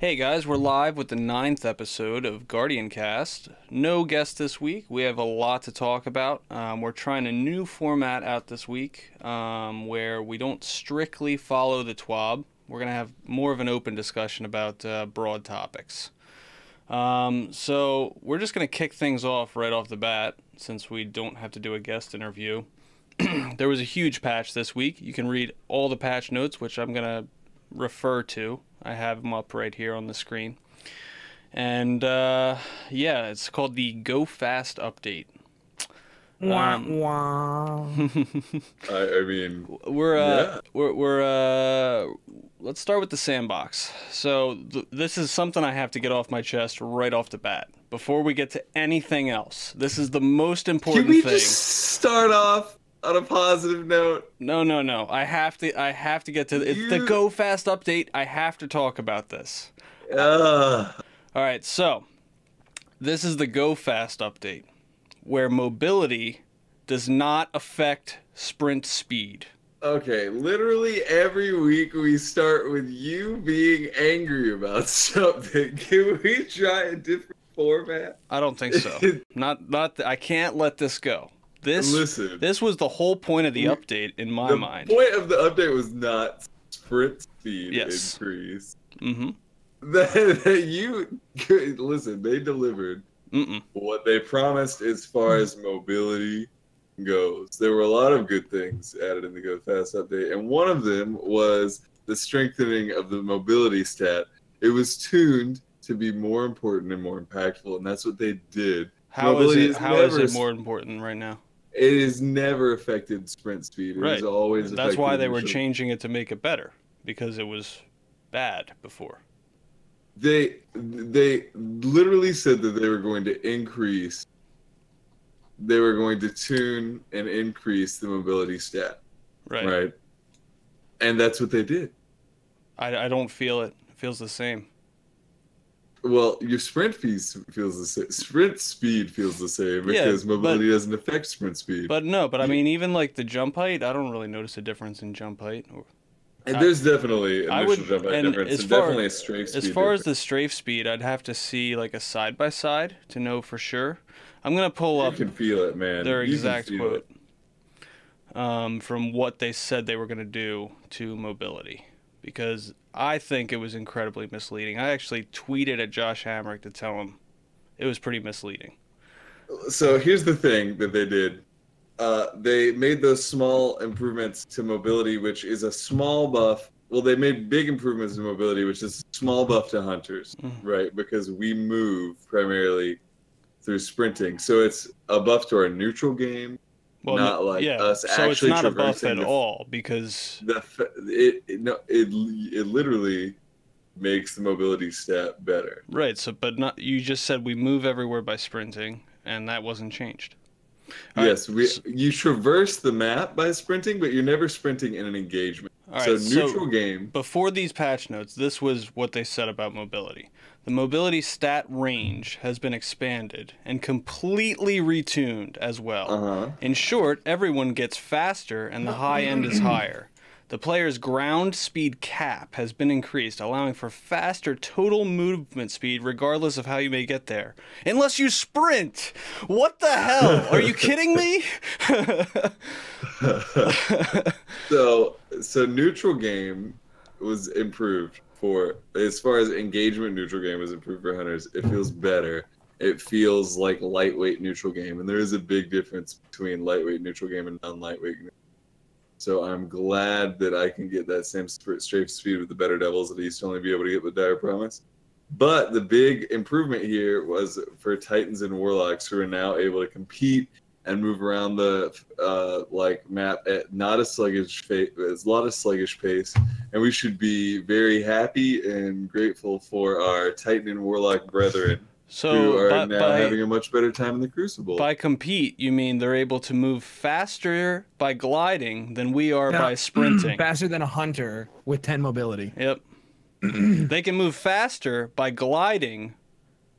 Hey guys, we're live with the 9th episode of GuardianCast. No guest this week. We have a lot to talk about. We're trying a new format out this week where we don't strictly follow the TWAB. We're going to have more of an open discussion about broad topics. So we're just going to kick things off right off the bat since we don't have to do a guest interview. There was a huge patch this week. You can read all the patch notes, which I'm going to refer to. I have them up right here on the screen. And yeah, it's called the Go Fast update. I mean, Let's start with the sandbox. So this is something I have to get off my chest right off the bat before we get to anything else. This is the most important thing. Can we just start off on a positive note? No. I have to get to it's the Go Fast update. I have to talk about this. All right, so this is the Go Fast update where mobility does not affect sprint speed. Okay, literally every week we start with you being angry about something. Can we try a different format? I don't think so. I can't let this go. Listen, this was the whole point of the update in my mind. The point of the update was not sprint speed increase. Mm-hmm. Listen, they delivered what they promised as far as mobility goes. There were a lot of good things added in the Go Fast update, and one of them was the strengthening of the mobility stat. It was tuned to be more important and more impactful, and that's what they did. How is it more important right now? It has never affected sprint speed. It has always affected. That's why they were changing it to make it better, because it was bad before. They literally said that they were going to increase. They were going to tune and increase the mobility stat. Right. And that's what they did. I don't feel it. It feels the same. Well, your sprint feels the same. Sprint speed feels the same because mobility doesn't affect sprint speed. But I mean, even like the jump height, I don't really notice a difference in jump height. And there's definitely initial jump height difference, and definitely a strafe speed. As far as the strafe speed, I'd have to see like a side by side to know for sure. I'm gonna pull up. You can feel it, man. Their exact quote from what they said they were gonna do to mobility, because I think it was incredibly misleading. I actually tweeted at Josh Hamrick to tell him it was pretty misleading. So here's the thing that they did. They made those small improvements to mobility, which is a small buff. Well, they made big improvements to mobility, which is a small buff to hunters, right? Because we move primarily through sprinting. So it's a buff to our neutral game. Well, not like us actually. So it's not a buff at all because it literally makes the mobility stat better. Right. So, but not. You just said we move everywhere by sprinting, and that wasn't changed. Yes, you traverse the map by sprinting, but you're never sprinting in an engagement. So neutral game. Before these patch notes, this was what they said about mobility. The mobility stat range has been expanded and completely retuned as well. In short, everyone gets faster and the high end is higher. The player's ground speed cap has been increased, allowing for faster total movement speed regardless of how you may get there. Unless you sprint! What the hell? Are you kidding me? So neutral game was improved for, as far as engagement, neutral game was improved for hunters. It feels better. It feels like lightweight neutral game, and there is a big difference between lightweight neutral game and non-lightweight. So I'm glad that I can get that same strafe speed with the Better Devils that I used to only be able to get with Dire Promise. But the big improvement here was for Titans and Warlocks, who are now able to compete and move around the map at not a sluggish pace, a lot of sluggish pace, and we should be very happy and grateful for our Titan and Warlock brethren who are now having a much better time in the Crucible. By compete, you mean they're able to move faster by gliding than we are by sprinting. Faster than a hunter with 10 mobility. Yep. They can move faster by gliding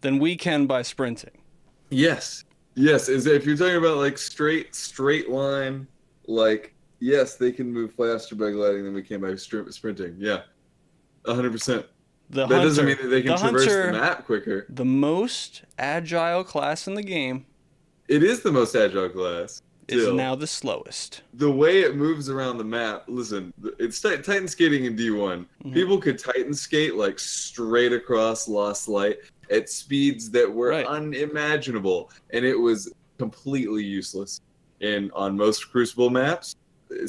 than we can by sprinting. Yes. If you're talking about like straight line, like, yes, they can move faster by gliding than we can by sprinting. Yeah, 100%. The That hunter, doesn't mean that they can traverse hunter, the map quicker. the most agile class in the game, It is the most agile class. is now the slowest. The way it moves around the map, listen, it's Titan skating in D1. People could Titan skate like straight across Lost Light at speeds that were unimaginable, and it was completely useless on most Crucible maps.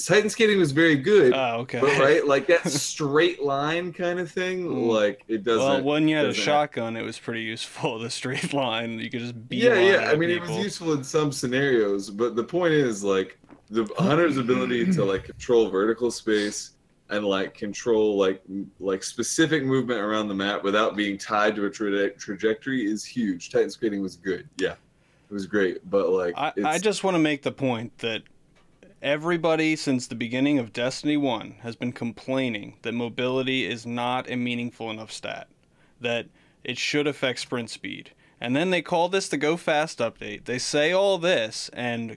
Titan skating was very good, okay. but like that straight line kind of thing, like it doesn't. Well, when you had a shotgun, it was pretty useful. The straight line, you could just beat. Yeah. I mean, it was useful in some scenarios, but the point is, like, the hunter's ability to like control vertical space and like control like specific movement around the map without being tied to a trajectory is huge. Titan skating was good. Yeah, it was great, but like, I just want to make the point that everybody since the beginning of Destiny 1 has been complaining that mobility is not a meaningful enough stat, that it should affect sprint speed. And then they call this the Go Fast update. They say all this, and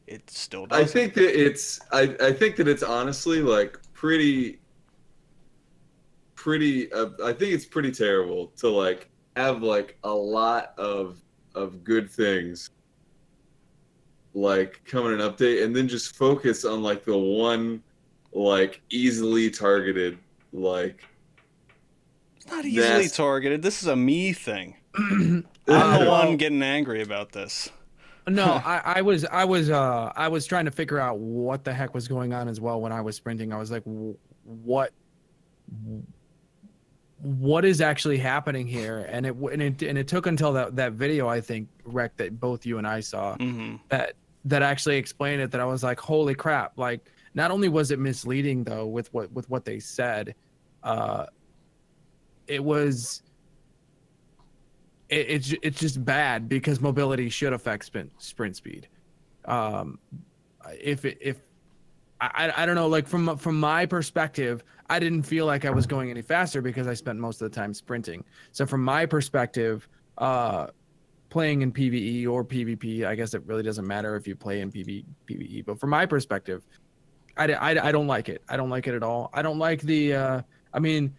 it still doesn't. I think that it's honestly like pretty I think it's pretty terrible to like have like a lot of good things like come in an update and then just focus on like the one like easily targeted like. It's not easily targeted. This is a me thing. I'm the one getting angry about this. No, I was trying to figure out what the heck was going on as well when I was sprinting. I was like, what is actually happening here? And it took until that video, I think, Recked, that both you and I saw, that actually explained it, that I was like, holy crap. Like, not only was it misleading though with what they said, it's just bad because mobility should affect sprint speed. I don't know, like from my perspective, I didn't feel like I was going any faster because I spent most of the time sprinting. So from my perspective, playing in PvE or PvP, I guess it really doesn't matter if you play in PvE, but from my perspective, I don't like it. I don't like it at all. I don't like the, I mean,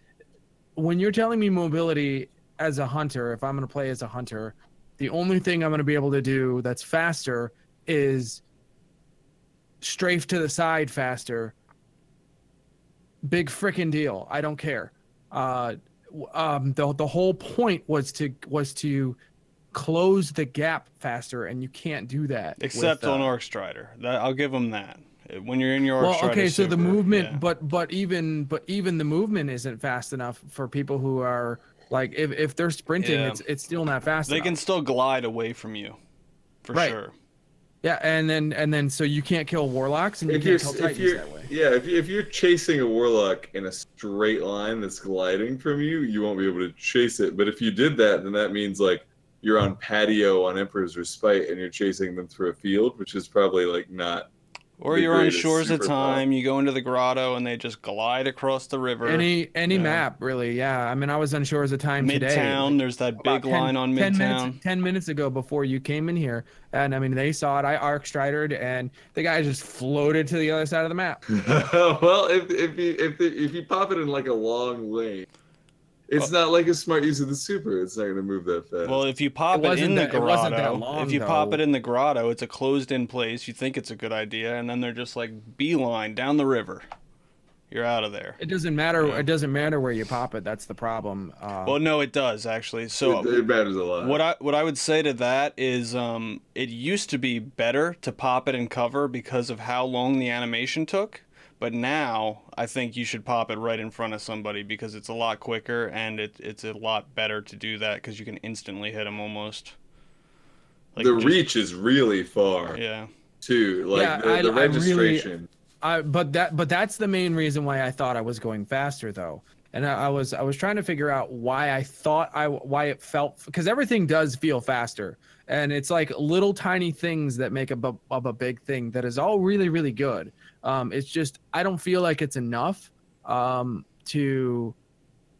when you're telling me mobility as a hunter, if I'm going to play as a hunter, the only thing I'm going to be able to do that's faster is strafe to the side faster. Big frickin' deal. I don't care. The whole point was to close the gap faster, and you can't do that. Except on Arc Strider. I'll give them that. When you're in your Arc Strider okay, so super, the movement, yeah. but even the movement isn't fast enough for people who are like, if they're sprinting, it's still not fast enough. They can still glide away from you, for sure. Yeah, and then so you can't kill warlocks and you can't kill titans that way. Yeah, if you're chasing a warlock in a straight line that's gliding from you, you won't be able to chase it. But if you did that, then that means like you're on patio on Emperor's Respite and you're chasing them through a field, which is probably like not. Or you're on Shores of Time, you go into the grotto and they just glide across the river. Any map, really, yeah. I mean, I was on Shores of Time today. Midtown, there's that big line on Midtown. 10 minutes ago before you came in here. And I mean, they saw it, I arc stridered, and the guy just floated to the other side of the map. Well, if you pop it in like a long lane, it's not like a smart use of the super. It's not going to move that fast. Well, if you pop it in the grotto, it wasn't that long, if you pop it in the grotto, it's a closed-in place. You think it's a good idea, and then they're just like beeline down the river. You're out of there. It doesn't matter. Yeah. It doesn't matter where you pop it. That's the problem. Well, no, it does actually. So it matters a lot. What I would say to that is, it used to be better to pop it in cover because of how long the animation took. But now I think you should pop it right in front of somebody because it's a lot quicker and it's a lot better to do that because you can instantly hit them almost. Like the reach is really far. Yeah. Too like the registration. But that's the main reason why I thought I was going faster though, and I was trying to figure out why I thought why it felt, because everything does feel faster, and it's like little tiny things that make up a big thing that is all really, really good. It's just I don't feel like it's enough to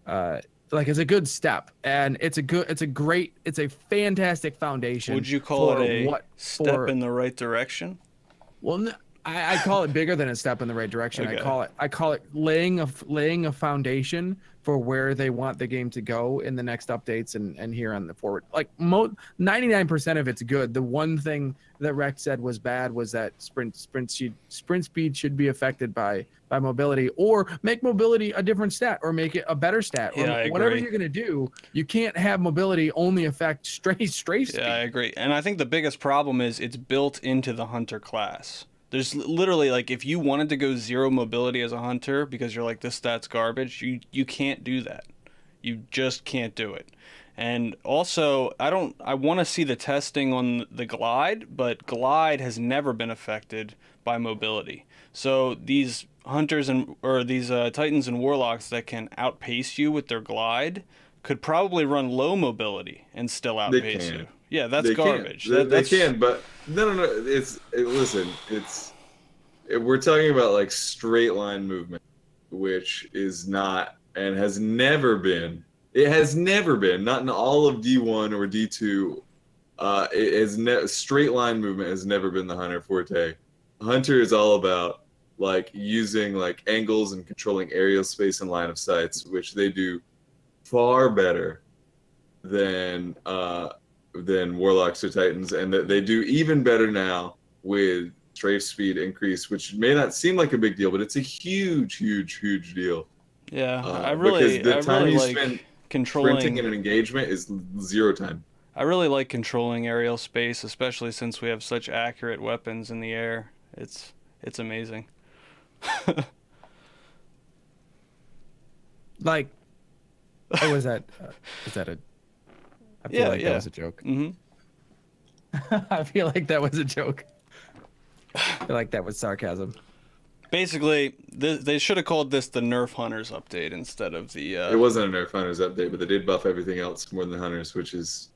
like it's a good step, and it's a fantastic foundation. Would you call it a step in the right direction? Well, I call it bigger than a step in the right direction. Okay. I call it laying a foundation for where they want the game to go in the next updates and here on the forward. Like 99% of it's good. The one thing that Recked said was bad was that sprint speed should be affected by mobility, or make mobility a different stat, or make it a better stat, or I whatever agree. you're gonna do. You can't have mobility only affect straight speed. Yeah, I agree. And I think the biggest problem is it's built into the hunter class. There's literally, like, if you wanted to go 0 mobility as a hunter because you're like, this stat's garbage, you can't do that. You just can't do it. And also, I want to see the testing on the glide, but glide has never been affected by mobility. So these hunters or these titans and warlocks that can outpace you with their glide could probably run low mobility and still outpace you. Yeah, that's garbage. They can, but no. Listen, we're talking about like straight line movement, which is not and has never been. It has never been, not in all of D1 or D2. Straight line movement has never been the hunter forte. Hunter is all about like using like angles and controlling aerial space and line of sights, which they do far better than warlocks or titans, and that they do even better now with strafe speed increase, which may not seem like a big deal, but it's a huge deal. Yeah, I because the time you like spend controlling sprinting in an engagement is 0 time. I really like controlling aerial space, especially since we have such accurate weapons in the air. It's amazing. Like, what was that? Was that a? I feel like that was a joke. Mm-hmm. I feel like that was a joke. I feel like that was sarcasm. Basically, they should have called this the Nerf Hunters update instead of the. It wasn't a Nerf Hunters update, but they did buff everything else more than the Hunters, which was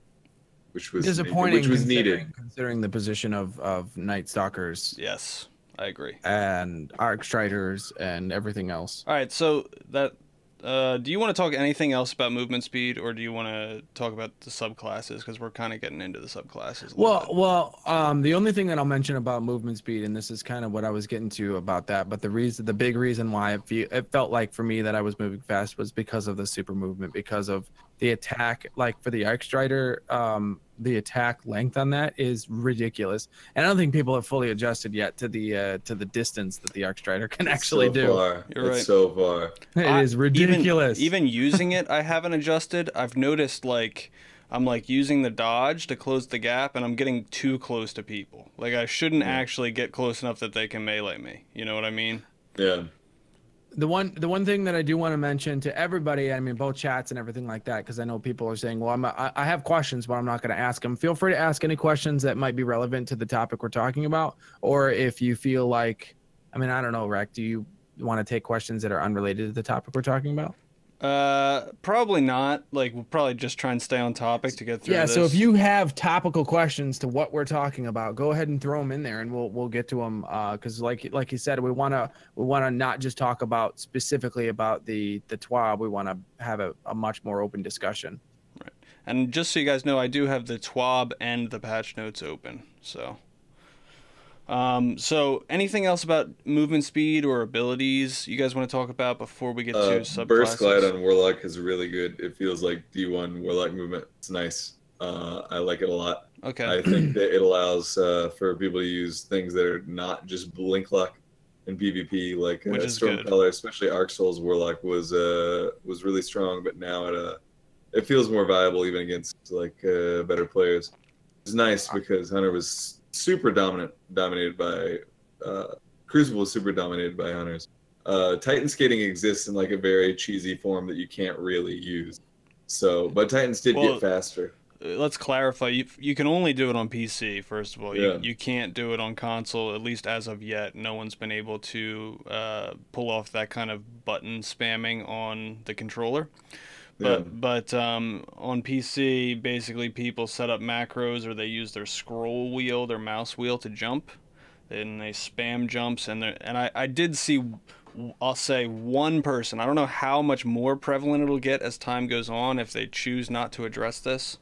disappointing. Which was needed, considering the position of Night Stalkers. Yes, I agree. And Arc Striders and everything else. All right, so that. Do you want to talk anything else about movement speed, or do you want to talk about the subclasses? Because we're kind of getting into the subclasses. The only thing that I'll mention about movement speed, and this is kind of what I was getting to about that, but the big reason why it felt like for me that I was moving fast was because of the super movement, because of the attack. Like for the Arc Strider, the attack length on that is ridiculous, and I don't think people have fully adjusted yet to the distance that the Arc Strider can actually do. You're right. So far, it is ridiculous. Even using it, I haven't adjusted. I've noticed like I'm like using the dodge to close the gap, and I'm getting too close to people. Like I shouldn't actually get close enough that they can melee me. You know what I mean? Yeah. The one thing that I do want to mention to everybody, I mean, both chats and everything like that, because I know people are saying, well, I have questions, but I'm not going to ask them. Feel free to ask any questions that might be relevant to the topic we're talking about. Or if you feel like, I mean, I don't know, Reck, do you want to take questions that are unrelated to the topic we're talking about? Probably not. Like, we'll probably just try and stay on topic to get through this. So if you have topical questions to what we're talking about, go ahead and throw them in there, and we'll get to them. Because like you said, we wanna not just talk about specifically about the TWAB. We want to have a much more open discussion. Right. And just so you guys know, I do have the TWAB and the patch notes open. So anything else about movement speed or abilities you guys want to talk about before we get to subclasses? Burst Glide on Warlock is really good. It feels like D1 Warlock movement. It's nice. I like it a lot. Okay. I think that it allows for people to use things that are not just blink luck in PvP, like Stormcaller, especially Arc Souls Warlock was really strong, but now it feels more viable even against like better players. It's nice because Hunter was super dominated by Crucible was super dominated by Hunters. Titan skating exists in like a very cheesy form that you can't really use. So, but Titans did get faster. Let's clarify. You can only do it on PC, first of all. You can't do it on console, at least as of yet. No one's been able to pull off that kind of button spamming on the controller. But on PC, basically people set up macros, or they use their scroll wheel, their mouse wheel to jump, and they spam jumps. And I did see I'll say one person. I don't know how much more prevalent it'll get as time goes on if they choose not to address this.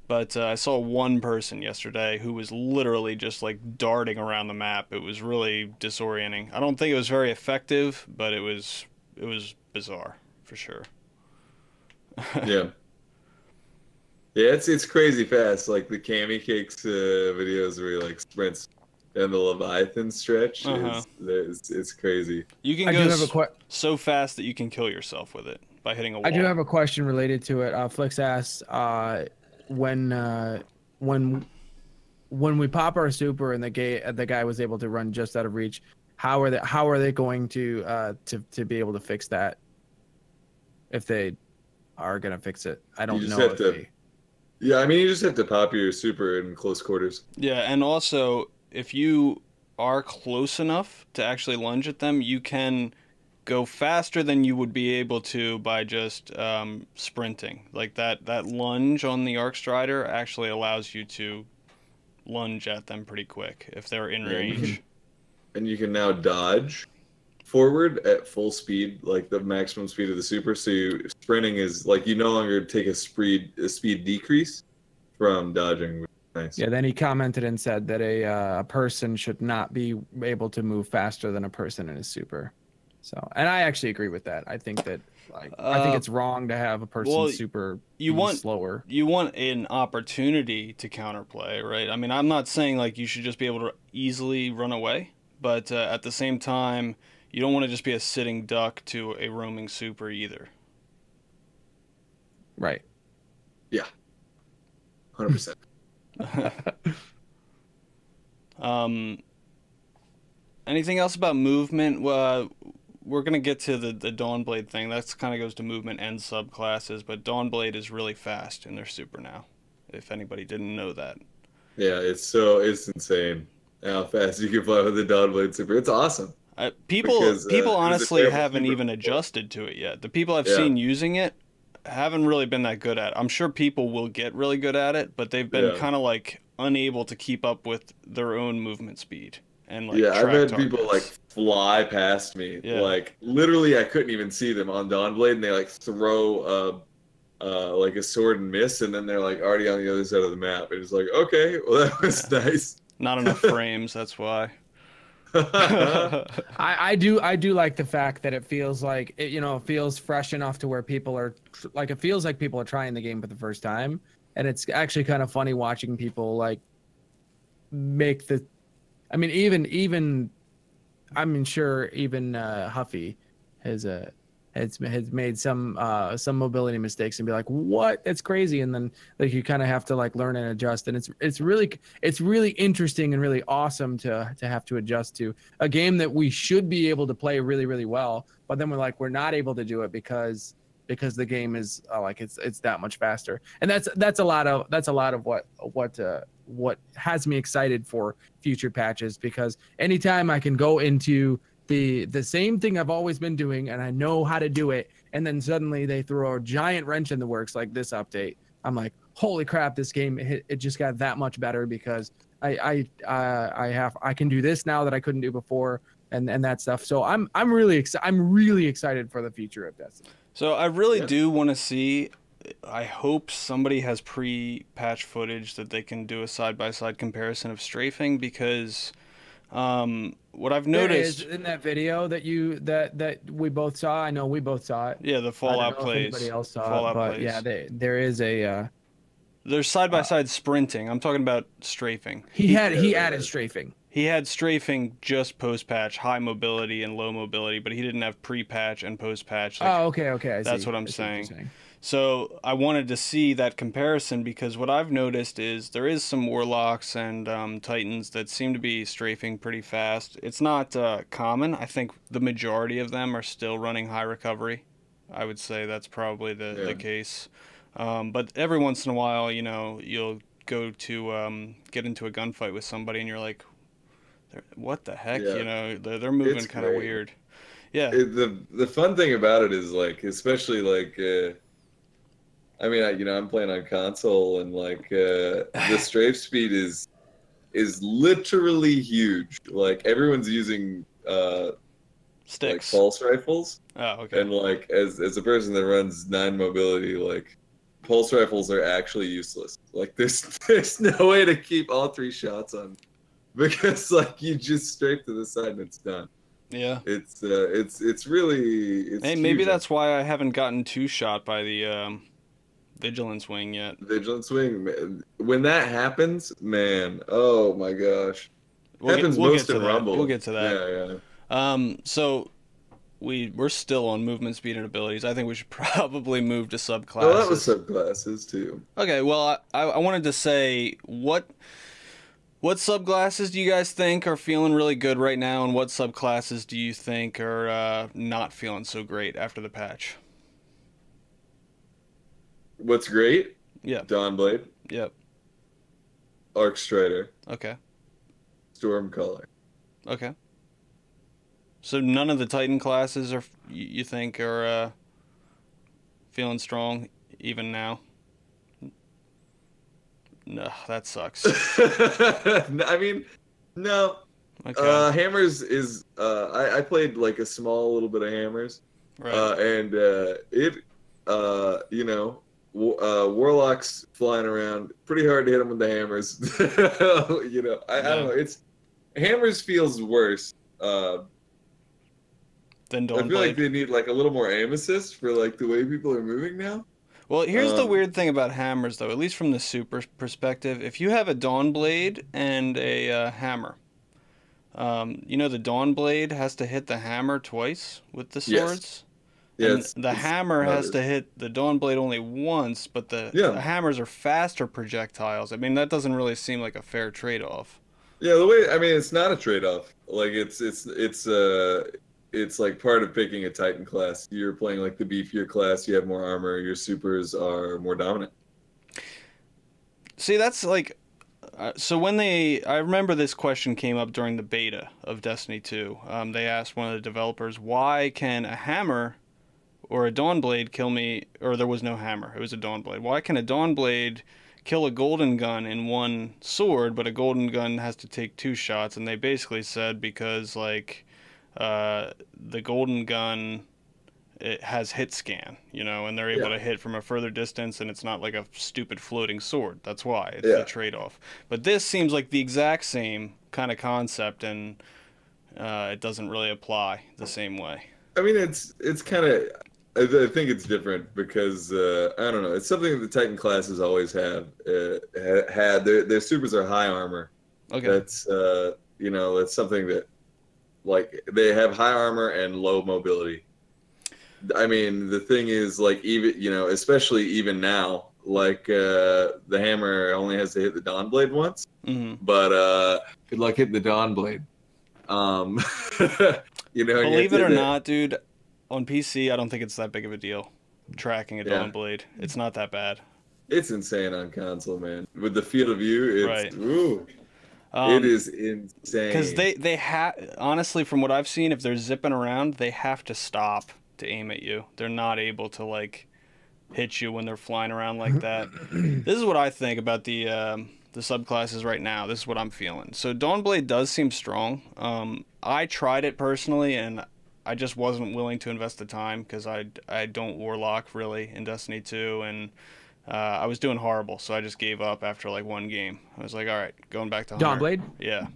But I saw one person yesterday who was literally just like darting around the map. It was really disorienting. I don't think it was very effective, but it was bizarre for sure. Yeah. Yeah, it's crazy fast. Like the Cammy Cakes videos where he like sprints and the Leviathan stretch it's crazy. You can go so fast that you can kill yourself with it by hitting a wall. I do have a question related to it. Flix asks, when we pop our super and the guy was able to run just out of reach, how are they going to be able to fix that? If they are gonna fix it, I don't know. Yeah, I mean, you just have to pop your super in close quarters. Yeah, and also if you are close enough to actually lunge at them, you can go faster than you would be able to by just sprinting. Like that lunge on the Arc Strider actually allows you to lunge at them pretty quick if they're in range. And you can now dodge forward at full speed, like the maximum speed of the super. So sprinting is like you no longer take a speed decrease from dodging. Nice. Yeah, then he commented and said that a person should not be able to move faster than a person in his super. So, and I actually agree with that. I think that I think it's wrong to have a person super slower. You want an opportunity to counterplay, right? I mean, I'm not saying like you should just be able to easily run away, but at the same time, you don't want to just be a sitting duck to a roaming super either. Right. Yeah. 100%. Anything else about movement? We're going to get to the Dawnblade thing. That kind of goes to movement and subclasses, but Dawnblade is really fast in their super now, if anybody didn't know that. Yeah, it's insane how fast you can fly with the Dawnblade super. It's awesome. People honestly haven't even adjusted to it yet. The people I've seen using it haven't really been that good at it. I'm sure people will get really good at it, but they've been kind of like unable to keep up with their own movement speed. And like I've had people like fly past me. Like literally I couldn't even see them on Dawnblade, and they like throw like a sword and miss, and then they're like already on the other side of the map. And it's like, okay, well that was nice. Not enough frames, that's why. I do like the fact that it feels like it feels fresh enough to where people are like, it feels like people are trying the game for the first time, and it's actually kind of funny watching people like make the, I mean even I'm sure even Huffy has made some mobility mistakes and be like, what, that's crazy, and then like you kind of have to like learn and adjust, and it's really interesting and really awesome to have to adjust to a game that we should be able to play really, really well, but then we're not able to do it because the game is it's that much faster. And that's a lot of what has me excited for future patches, because anytime I can go into the same thing I've always been doing and I know how to do it, and then suddenly they throw a giant wrench in the works like this update, I'm like, holy crap, this game it just got that much better because I can do this now that I couldn't do before, and that stuff. So I'm really excited for the future of Destiny. So I really do want to see, I hope somebody has pre-patch footage that they can do a side-by-side comparison of strafing, because what I've noticed in that video that we both saw, I know we both saw it. Yeah, the Fallout plays. Anybody else saw it, but plays. Yeah, there is a. There's side-by-side sprinting. I'm talking about strafing. He added strafing. He had strafing just post-patch, high mobility and low mobility, but he didn't have pre-patch and post-patch. Like, okay. That's what I'm saying. So I wanted to see that comparison, because what I've noticed is there is some Warlocks and Titans that seem to be strafing pretty fast. It's not common. I think the majority of them are still running high recovery. I would say that's probably the case. But every once in a while, you'll go to get into a gunfight with somebody and you're like, what the heck? They're moving kind of weird. Yeah. The fun thing about it is like, especially like, I mean, I'm playing on console, and like the strafe speed is literally huge. Like everyone's using like Sticks. pulse rifles. Oh, okay. And like as a person that runs 9 mobility, like pulse rifles are actually useless. Like there's no way to keep all 3 shots on because like you just strafe to the side and it's done. Yeah. It's really Hey, maybe that's why I haven't gotten 2 shot by the Vigilance Wing yet. Vigilance Wing, man. When that happens, man, oh my gosh. We'll Happens get most to in that. Rumble. We'll get to that. Yeah, yeah. So we're still on movement, speed, and abilities. I think we should probably move to subclasses. Well, that was subclasses too. Okay, well, I wanted to say what subclasses do you guys think are feeling really good right now, and what subclasses do you think are not feeling so great after the patch? What's great? Yeah. Dawnblade. Yep. Arc Strider. Okay. Stormcaller. Okay. So none of the Titan classes are you think are feeling strong even now? No, that sucks. I mean, no. Okay. Hammers is I played like a small little bit of Hammers. Right. And you know, Warlocks flying around, pretty hard to hit them with the hammers. You know, I don't know. Hammers feels worse. Then I feel like they need like a little more aim assist for like the way people are moving now. Well, here's the weird thing about hammers, though, at least from the super perspective. If you have a Dawnblade and a hammer, you know the Dawnblade has to hit the hammer twice with the swords. Yes. And the hammer has to hit the Dawnblade only once, but the hammers are faster projectiles. I mean, that doesn't really seem like a fair trade-off. Yeah, the way, I mean, it's not a trade-off. Like it's like part of picking a Titan class. You're playing like the beefier class. You have more armor. Your supers are more dominant. See, that's like, so when I remember this question came up during the beta of Destiny 2. They asked one of the developers, why can a hammer or a Dawnblade kill me, or there was no hammer, it was a Dawnblade. Why can a Dawnblade kill a golden gun in one sword, but a golden gun has to take 2 shots? And they basically said because, like, the golden gun, it has hit scan, you know, and they're able to hit from a further distance, and it's not like a stupid floating sword. That's why. It's the trade-off. But this seems like the exact same kind of concept, and it doesn't really apply the same way. I mean, it's kind of... I think it's different because I don't know. It's something that the Titan classes always have had. Their supers are high armor. Okay. That's you know, that's something that like they have high armor and low mobility. I mean, the thing is like even you know, especially even now, like the hammer only has to hit the Dawnblade once, but good luck hitting the Dawnblade. You know, believe it or not, dude. On PC, I don't think it's that big of a deal tracking a Dawnblade. It's not that bad. It's insane on console, man. With the field of view, it's ooh, it is insane. Because they honestly, from what I've seen, if they're zipping around, they have to stop to aim at you. They're not able to like hit you when they're flying around like that. This is what I think about the subclasses right now. This is what I'm feeling. So Dawnblade does seem strong. I tried it personally, and I just wasn't willing to invest the time because I don't Warlock really in Destiny 2, and I was doing horrible, so I just gave up after like 1 game. I was like, all right, going back to Hunter. Dawnblade? Yeah.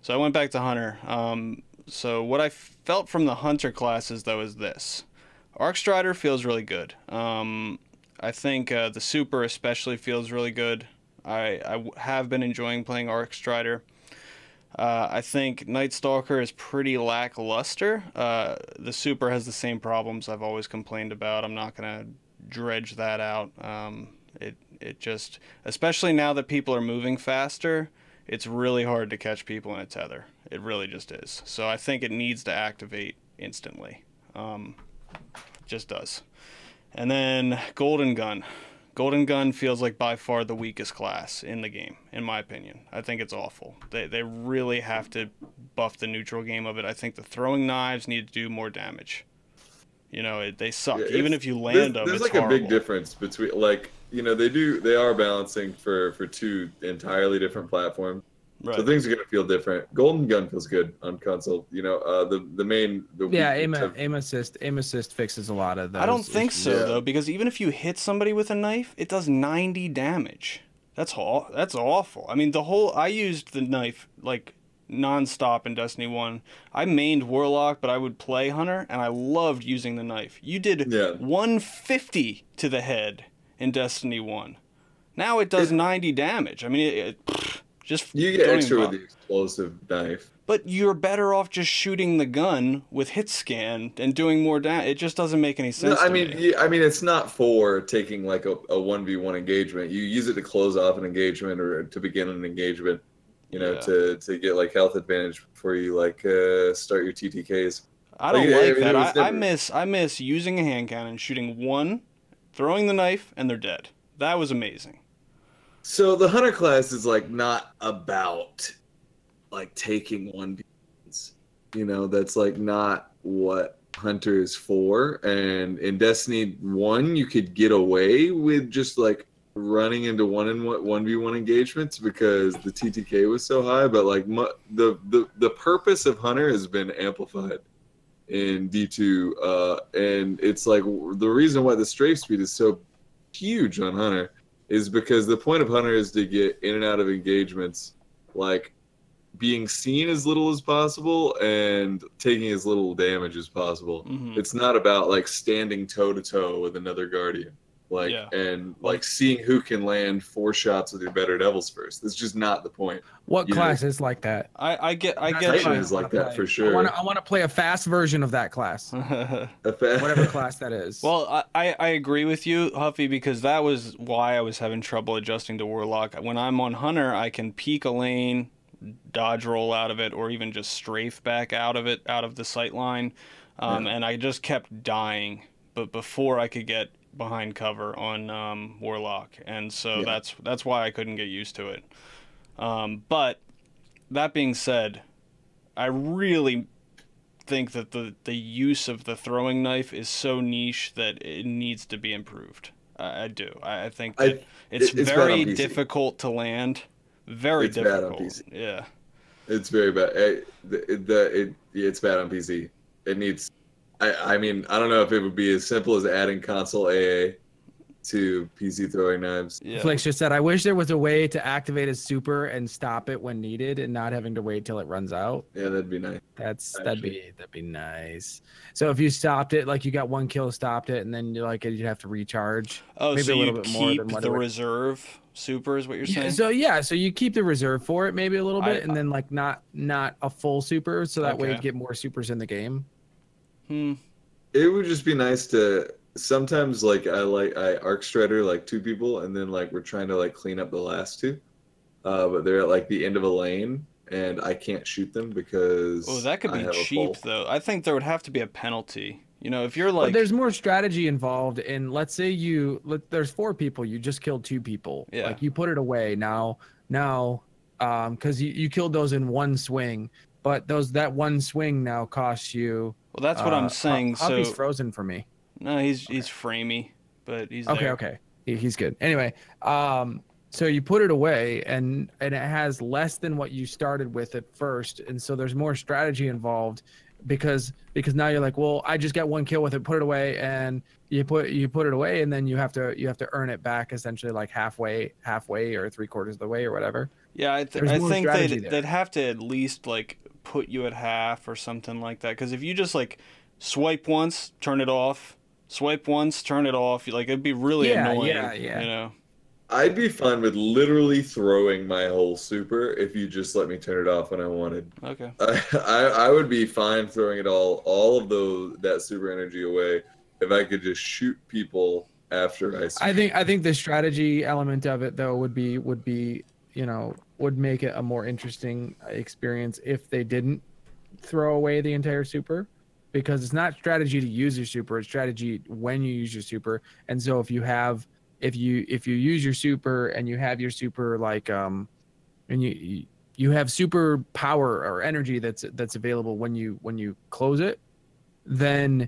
So I went back to Hunter. So what I felt from the Hunter classes, though, is this. Arc Strider feels really good. I think the Super especially feels really good. I have been enjoying playing Arc Strider. I think Night Stalker is pretty lackluster. The Super has the same problems I've always complained about. I'm not going to dredge that out. It just, especially now that people are moving faster, it's really hard to catch people in a tether. It really just is. So I think it needs to activate instantly. Just does. And then Golden Gun. Golden Gun feels like by far the weakest class in the game, in my opinion. I think it's awful. They really have to buff the neutral game of it. I think the throwing knives need to do more damage. You know, they suck. Even if you land them, there's it's like horrible. A big difference between, like, you know, they are balancing for 2 entirely different platforms. Right. So things are gonna feel different. Golden Gun feels good on console. You know, the main aim assist fixes a lot of those. I don't think issues. so though, because even if you hit somebody with a knife, it does 90 damage. That's awful. I mean, I used the knife like non-stop in Destiny 1. I mained Warlock, but I would play Hunter, and I loved using the knife. You did 150 to the head in Destiny 1. Now it does 90 damage. I mean, just you get extra with the explosive knife. But you're better off just shooting the gun with hit scan and doing more damage. It just doesn't make any sense. I mean, it's not for taking like a 1v1 engagement. You use it to close off an engagement or to begin an engagement. You know, to get like health advantage before you like start your TTKs. I don't like that. I miss using a hand cannon, shooting one, throwing the knife, and they're dead. That was amazing. So the Hunter class is like not about like taking 1v1s. You know, that's like not what Hunter is for. And in Destiny 1, you could get away with just like running into 1v1 engagements because the TTK was so high, but like the purpose of Hunter has been amplified in D2, and it's like the reason why the strafe speed is so huge on Hunter is because the point of Hunter is to get in and out of engagements like being seen as little as possible and taking as little damage as possible. It's not about like standing toe to toe with another Guardian. Like seeing who can land 4 shots with your better devils first. That's just not the point. What class is like that? I get Titan is like that for sure. I want to play a fast version of that class. Whatever class that is. Well, I agree with you, Huffy, because that was why I was having trouble adjusting to Warlock. When I'm on Hunter, I can peek a lane, dodge roll out of it, or even just strafe back out of it, out of the sight line. And I just kept dying. But before I could get behind cover on Warlock, and so that's why I couldn't get used to it. But that being said, I really think that the use of the throwing knife is so niche that it needs to be improved. I do. I think that it's very difficult to land. Very difficult. Bad on PC. Yeah. It's very bad. It's bad on PC. It needs. I mean, I don't know if it would be as simple as adding console AA to PC throwing knives. Yeah. Flex just said, I wish there was a way to activate a super and stop it when needed and not having to wait till it runs out. Yeah, that'd be nice. That'd be nice. So if you stopped it, like you got 1 kill, stopped it, and then you'd have to recharge. Oh, maybe so a little bit more than the reserve super is what you're saying? So you keep the reserve for it maybe a little bit, and then like not a full super, so that way you get more supers in the game. It would just be nice to sometimes like I arc strider like 2 people, and then like we're trying to like clean up the last 2, but they're at like the end of a lane and I can't shoot them because that could be cheap though. I think there would have to be a penalty. You know, if you're like, but there's more strategy involved in. Let's say there's 4 people, you just killed 2 people. Yeah. Like you put it away now, because you killed those in 1 swing, but that 1 swing now costs you. Well, that's what I'm saying. Hoppy's frozen for me. No, he's framey, but he's there. Okay. He's good. Anyway, so you put it away, and it has less than what you started with at first, and so there's more strategy involved because now you're like, well, I just got 1 kill with it, put it away, and you put it away, and then you have to earn it back essentially like halfway or 3/4 of the way or whatever. Yeah, I think they'd have to at least like put you at half or something like that, because if you just like swipe once, turn it off, swipe once, turn it off, like it'd be really annoying. Yeah. You know, I'd be fine with literally throwing my whole super if you just let me turn it off when I wanted. Okay. I would be fine throwing it all of that super energy away if I could just shoot people after I think the strategy element of it though would be would make it a more interesting experience if they didn't throw away the entire super, because it's not strategy to use your super, it's strategy when you use your super. And so if you use your super and you have your super like and you have super power or energy that's available when you close it, then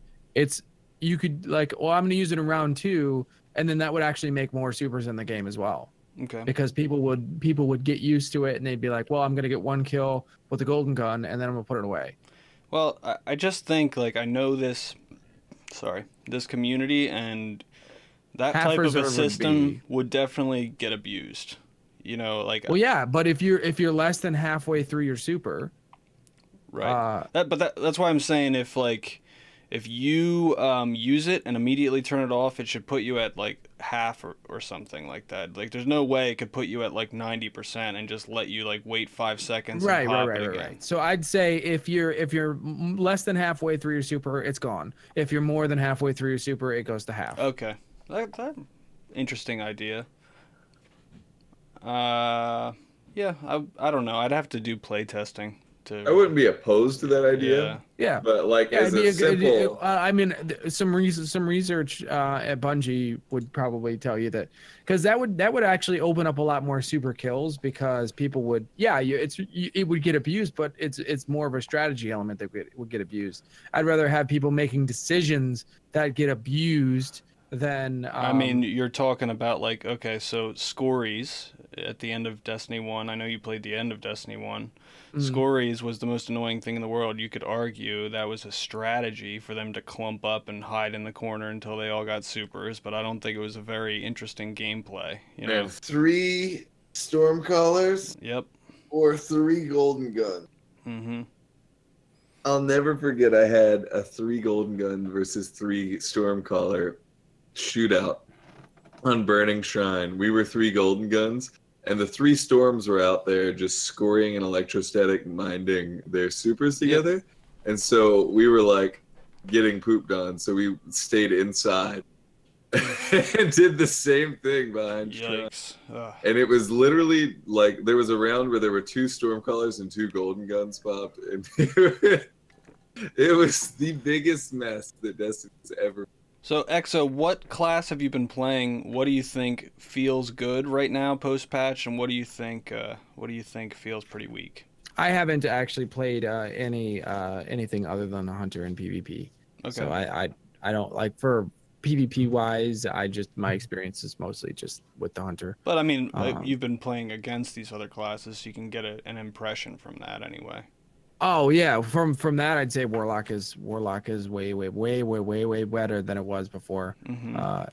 you could like, well, I'm going to use it in round 2, and then that would actually make more supers in the game as well. Okay. Because people would get used to it and they'd be like, well, I'm gonna get 1 kill with the golden gun and then I'm gonna put it away. Well, I just think like I know this community, and that type of a system would definitely get abused. You know, like well, yeah, but if you're less than halfway through your super, right? That's why I'm saying if you use it and immediately turn it off, it should put you at like half or something like that. Like there's no way it could put you at like 90% and just let you like wait 5 seconds. Right. So I'd say if you're less than halfway through your super, it's gone. If you're more than halfway through your super, it goes to half. Okay, that interesting idea. Yeah, I don't know. I'd have to do play testing. I wouldn't be opposed to that idea. Yeah. But like as a simple, I mean, some research at Bungie would probably tell you that, because that would actually open up a lot more super kills, because people would it would get abused, but it's more of a strategy element that would get abused. I'd rather have people making decisions that get abused than I mean, you're talking about like, okay, so Scories at the end of Destiny 1. I know you played the end of Destiny 1. Scories was the most annoying thing in the world. You could argue that was a strategy for them to clump up and hide in the corner until they all got supers, but I don't think it was a very interesting gameplay. You know, 3 Stormcallers. Yep. Or 3 golden guns. Mm-hmm. I'll never forget I had a 3 golden gun versus 3 Stormcaller shootout on Burning Shrine. We were 3 golden guns, and the 3 storms were out there just scoring and electrostatic minding their supers together. Yep. And so we were like getting pooped on, so we stayed inside and did the same thing behind Shrine. And it was literally like there was a round where there were 2 Stormcallers and 2 golden guns popped, and it was the biggest mess that Destiny's ever. So, Exo, what class have you been playing? What do you think feels good right now post-patch, and what do you think feels pretty weak? I haven't actually played anything other than a hunter in PvP. Okay. So I don't like, for PvP wise, my experience is mostly just with the hunter. But I mean, you've been playing against these other classes, so you can get an impression from that anyway. Oh yeah, from that I'd say Warlock is way better than it was before. Mm-hmm.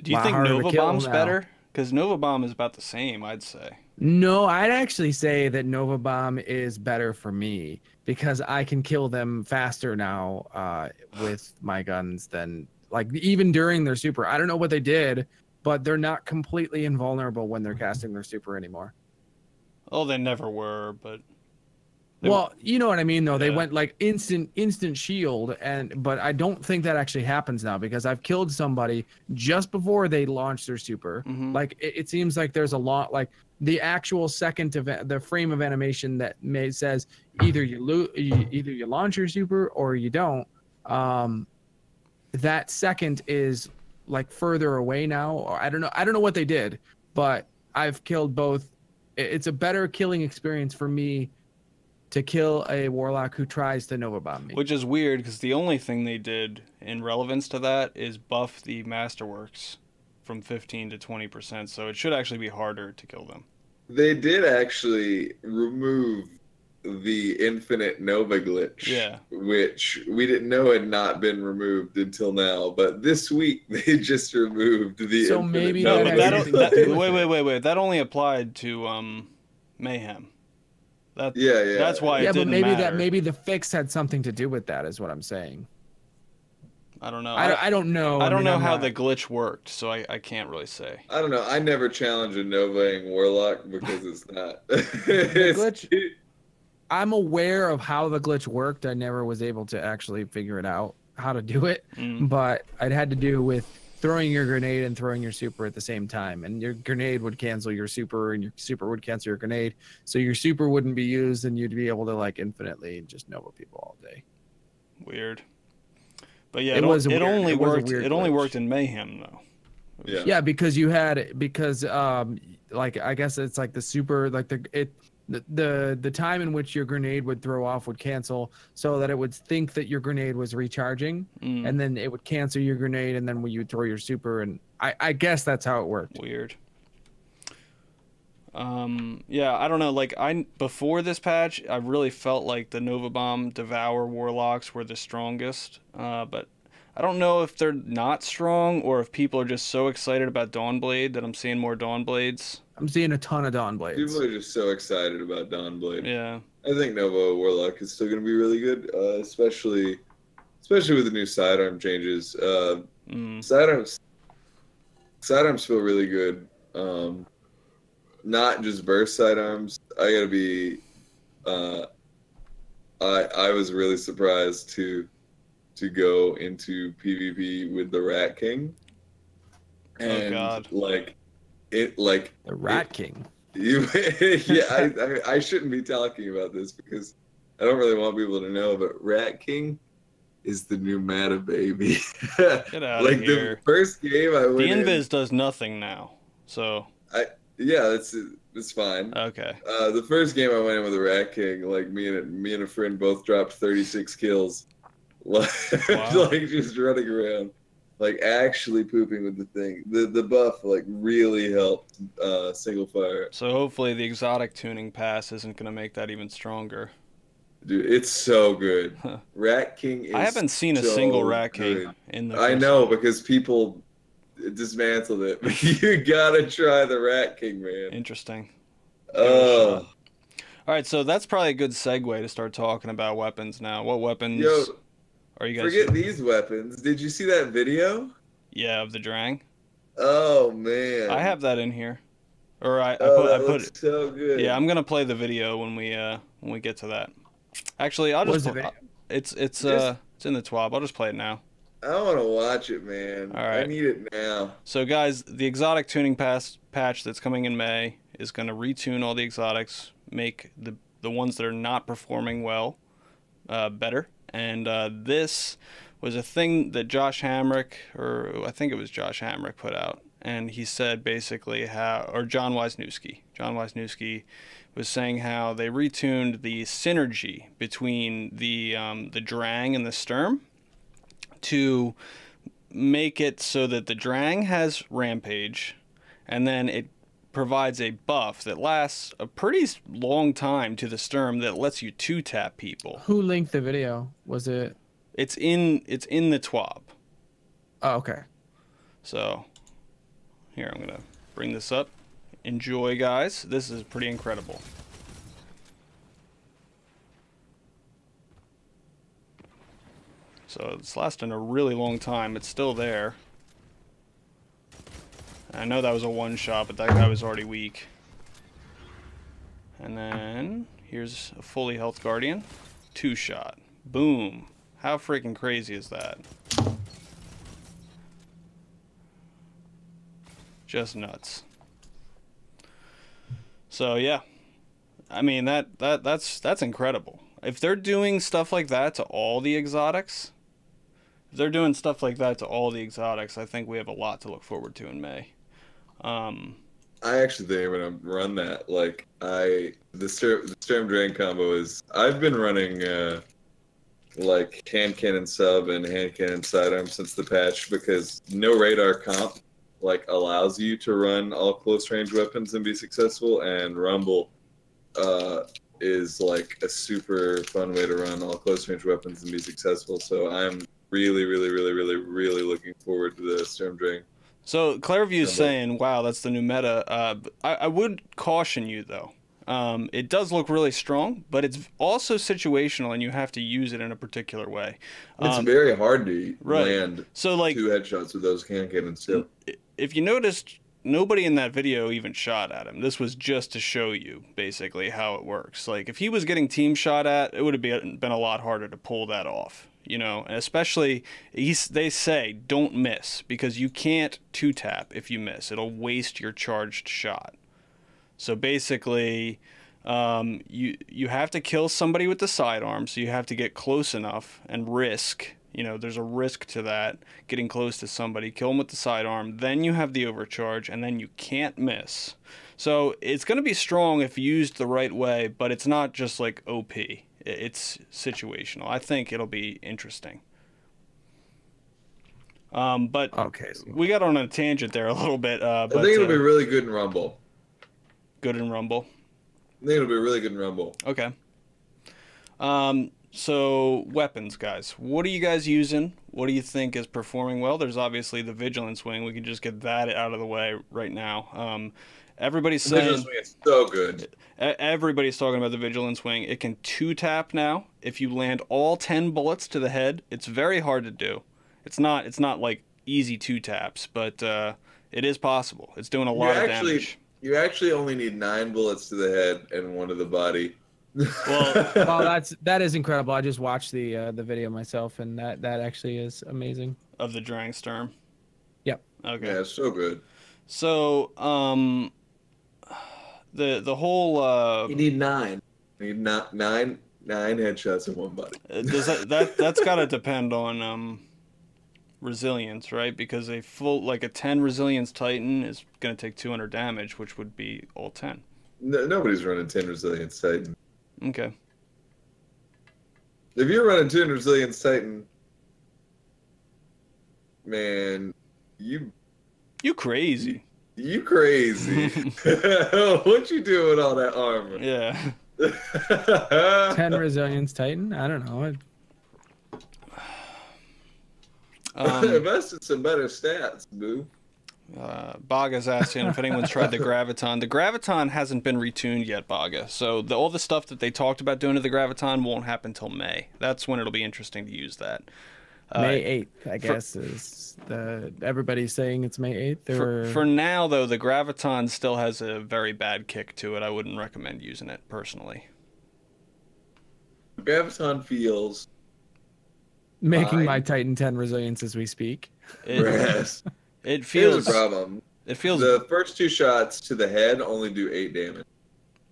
Do you think Nova Bomb's better? Because Nova Bomb is about the same, I'd say. No, I'd actually say that Nova Bomb is better for me, because I can kill them faster now with my guns than, like, even during their super. I don't know what they did, but they're not completely invulnerable when they're casting their super anymore. Oh, they never were, but. Well, you know what I mean, though. Yeah. They went like instant shield, but I don't think that actually happens now, because I've killed somebody just before they launched their super. Mm-hmm. Like it seems like there's a lot, like the actual second of the frame of animation that says either you launch your super or you don't. That second is like further away now, or I don't know what they did, but I've killed both. It's a better killing experience for me to kill a Warlock who tries to Nova Bomb me. Which is weird, because the only thing they did in relevance to that is buff the Masterworks from 15 to 20%, so it should actually be harder to kill them. They did actually remove the infinite Nova glitch, which we didn't know had not been removed until now, but this week they just removed the so infinite maybe Nova glitch. Wait, that only applied to Mayhem. That's why it didn't matter. Maybe the fix had something to do with that, is what I'm saying. I don't know. I don't know. I don't know how the glitch worked, so I can't really say. I don't know. I never challenge a Novaing Warlock because it's not. The glitch. I'm aware of how the glitch worked. I never was able to actually figure it out how to do it, but it had to do with throwing your grenade and throwing your super at the same time, and your grenade would cancel your super, and your super would cancel your grenade, so your super wouldn't be used, and you'd be able to like infinitely just Nova people all day. Weird, but yeah, it only worked in Mayhem though. Yeah, because like I guess it's like the super, like the time in which your grenade would throw off would cancel, so that it would think that your grenade was recharging, and then it would cancel your grenade, and then when you throw your super, and I guess that's how it worked. Weird. Yeah, I don't know. Like before this patch, I really felt like the Nova Bomb Devour Warlocks were the strongest. But I don't know if they're not strong or if people are just so excited about Dawnblade that I'm seeing more Dawnblades. I'm seeing a ton of Dawnblades. People are just so excited about Dawnblade. Yeah. I think Nova Warlock is still going to be really good, especially with the new sidearm changes. Sidearms feel really good. Not just burst sidearms. I gotta be. I was really surprised to go into PvP with the Rat King. And oh God! The Rat King. I shouldn't be talking about this because I don't really want people to know, but Rat King is the new meta, baby. Get out of here. The first game I went the Invis does nothing now, so it's fine. Okay. The first game I went in with the Rat King, like me and a friend both dropped 36 kills, like just running around, like actually pooping with the thing. The buff like really helped single fire. So hopefully the exotic tuning pass isn't gonna make that even stronger. Dude, it's so good. Rat King is I haven't seen a single Rat King in the I know because people dismantled it. You gotta try the Rat King, man. Interesting. Oh. All right, so that's probably a good segue to start talking about weapons now. What weapons are you guys? Forget these weapons. Did you see that video? Yeah, of the Drang. Oh man. I have that in here. Or I put it so good. Yeah, I'm gonna play the video when we get to that. Actually, I'll just it's in the TWAB. I'll just play it now. I want to watch it, man. All right. I need it now. So, guys, the exotic tuning patch that's coming in May is going to retune all the exotics, make the ones that are not performing well better. And this was a thing that Josh Hamrick, or I think it was Josh Hamrick, put out. And he said basically or John Wisniewski was saying how they retuned the synergy between the Drang and the Sturm to make it so that the Drang has Rampage, and then it provides a buff that lasts a pretty long time to the Sturm that lets you 2-tap people. Who linked the video? Was it? It's in the TWAB. Oh, okay. So, here, I'm gonna bring this up. Enjoy, guys. This is pretty incredible. So it's lasting a really long time. It's still there. I know that was a one-shot, but that guy was already weak. And then here's a fully health Guardian. 2-shot. Boom. How freaking crazy is that? Just nuts. So yeah. I mean that's incredible. If they're doing stuff like that to all the exotics, I think we have a lot to look forward to in May. I actually think I'm gonna run that. Like the Sturm Drain combo is. I've been running like hand cannon sub and hand cannon sidearm since the patch because no radar comp like allows you to run all close range weapons and be successful, and Rumble is like a super fun way to run all close range weapons and be successful. So I'm really looking forward to the Sturm Drain. So Clairview is saying, wow, that's the new meta. I would caution you, though. It does look really strong, but it's also situational, and you have to use it in a particular way. It's very hard to land so, like, 2 headshots with those hand cannons, too. If you noticed, nobody in that video even shot at him. This was just to show you, basically, how it works. Like, if he was getting team shot at, it would have been a lot harder to pull that off. You know, and especially they say don't miss because you can't 2-tap if you miss. It'll waste your charged shot. So basically, you have to kill somebody with the sidearm. So you have to get close enough and risk. You know, there's a risk to that, getting close to somebody, kill them with the sidearm. Then you have the overcharge, and then you can't miss. So it's going to be strong if used the right way, but it's not just like OP. It's situational. I think it'll be interesting. But okay, we got on a tangent there a little bit. I think it'll be really good in Rumble. Good in Rumble. I think it'll be really good in Rumble. Okay. So weapons, guys. What are you guys using? What do you think is performing well? There's obviously the Vigilance Wing. We can just get that out of the way right now. Everybody's saying Vigilance Wing is so good. Everybody's talking about the Vigilance Wing. It can 2-tap now. If you land all 10 bullets to the head, it's very hard to do. It's not like easy 2-taps, but it is possible. It's doing a lot of damage. You actually only need 9 bullets to the head and 1 to the body. Well, that is incredible. I just watched the video myself, and that actually is amazing. Of the Drangstorm. Yep. Okay. Yeah, it's so good. So the whole you need 9. You need nine headshots in one body. Does that's got to depend on resilience, right? Because a 10 resilience Titan is going to take 200 damage, which would be all 10. Nobody's running 10 resilience Titan. Okay. If you're running 10 resilience Titan, man, you crazy. You crazy. What you doing with all that armor? Yeah. 10 resilience Titan? I don't know. Invest in some better stats, boo. Baga's asking if anyone's tried the Graviton. The Graviton hasn't been retuned yet, Baga. So all the stuff that they talked about doing to the Graviton won't happen till May. That's when it'll be interesting to use that. May 8th, I guess, is everybody's saying it's May 8th. For now, though, the Graviton still has a very bad kick to it. I wouldn't recommend using it personally. Graviton feels making fine. my Titan 10 resilience as we speak. It feels Here's a problem. It feels the first 2 shots to the head only do 8 damage. Right.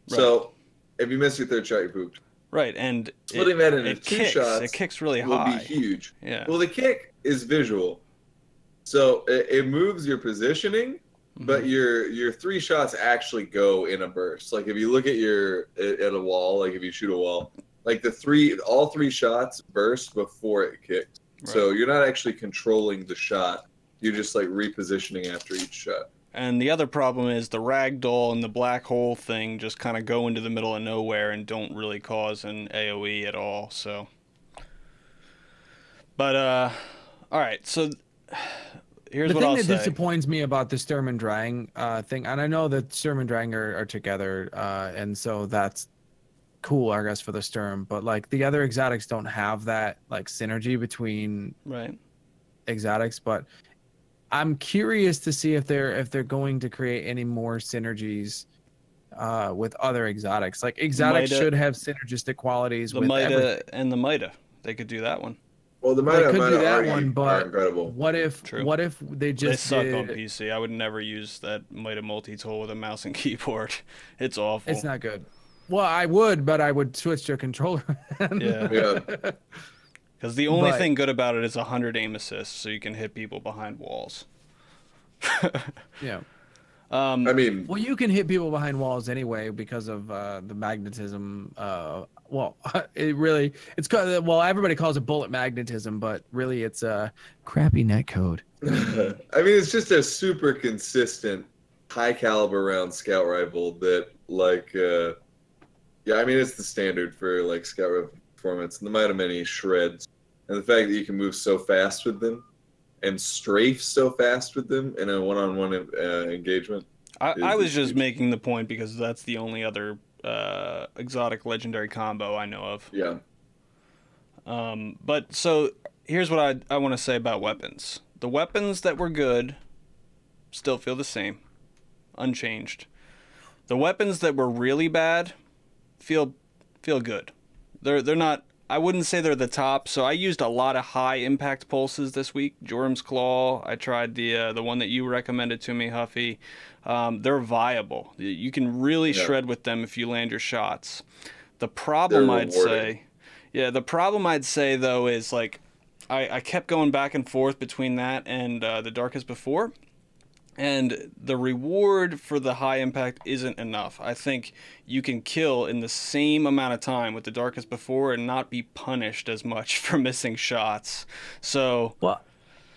So if you miss your 3rd shot, you're pooped. Right, and splitting that into 2 shots, it kicks really high. Will be huge. Yeah. Well, the kick is visual, so it moves your positioning, but your 3 shots actually go in a burst. Like if you look at at a wall, like if you shoot a wall, like all 3 shots burst before it kicked. Right. So you're not actually controlling the shot. You're just like repositioning after each shot. And the other problem is the ragdoll and the black hole thing just kind of go into the middle of nowhere and don't really cause an AoE at all. So, but all right. So here's what I'll say. The thing that disappoints me about the Sturm and Drang thing, and I know that Sturm and Drang are together, and so that's cool, I guess, for the Sturm. But like the other exotics don't have that like synergy between exotics, but I'm curious to see if they're going to create any more synergies with other exotics. Like exotics should have synergistic qualities with everything. And the Mida. They could do that one. Well, the Mida could do that one, but incredible. What if they just suck on PC? I would never use that Mida multi-tool with a mouse and keyboard. It's awful. It's not good. Well, I would, but I would switch to a controller. Yeah. Because the only thing good about it is 100 aim assists, so you can hit people behind walls. Yeah. I mean, well, you can hit people behind walls anyway because of the magnetism. Well, everybody calls it bullet magnetism, but really it's a crappy netcode. I mean, it's just a super consistent, high caliber round scout rifle that, like, I mean, it's the standard for like scout rifle performance, and the Mighty Mini shreds, and the fact that you can move so fast with them and strafe so fast with them in a one-on-one engagement. I was just making the point because that's the only other exotic legendary combo I know of. Yeah. But so here's what I want to say about weapons. The weapons that were good still feel the same, unchanged. The weapons that were really bad feel good. They're not. I wouldn't say they're the top. So I used a lot of high impact pulses this week. Jorm's Claw. I tried the one that you recommended to me, Huffy. They're viable. You can really shred with them if you land your shots. The problem I'd say though is like I kept going back and forth between that and the Darkest Before. And the reward for the high impact isn't enough. I think you can kill in the same amount of time with the Darkest Before and not be punished as much for missing shots. So,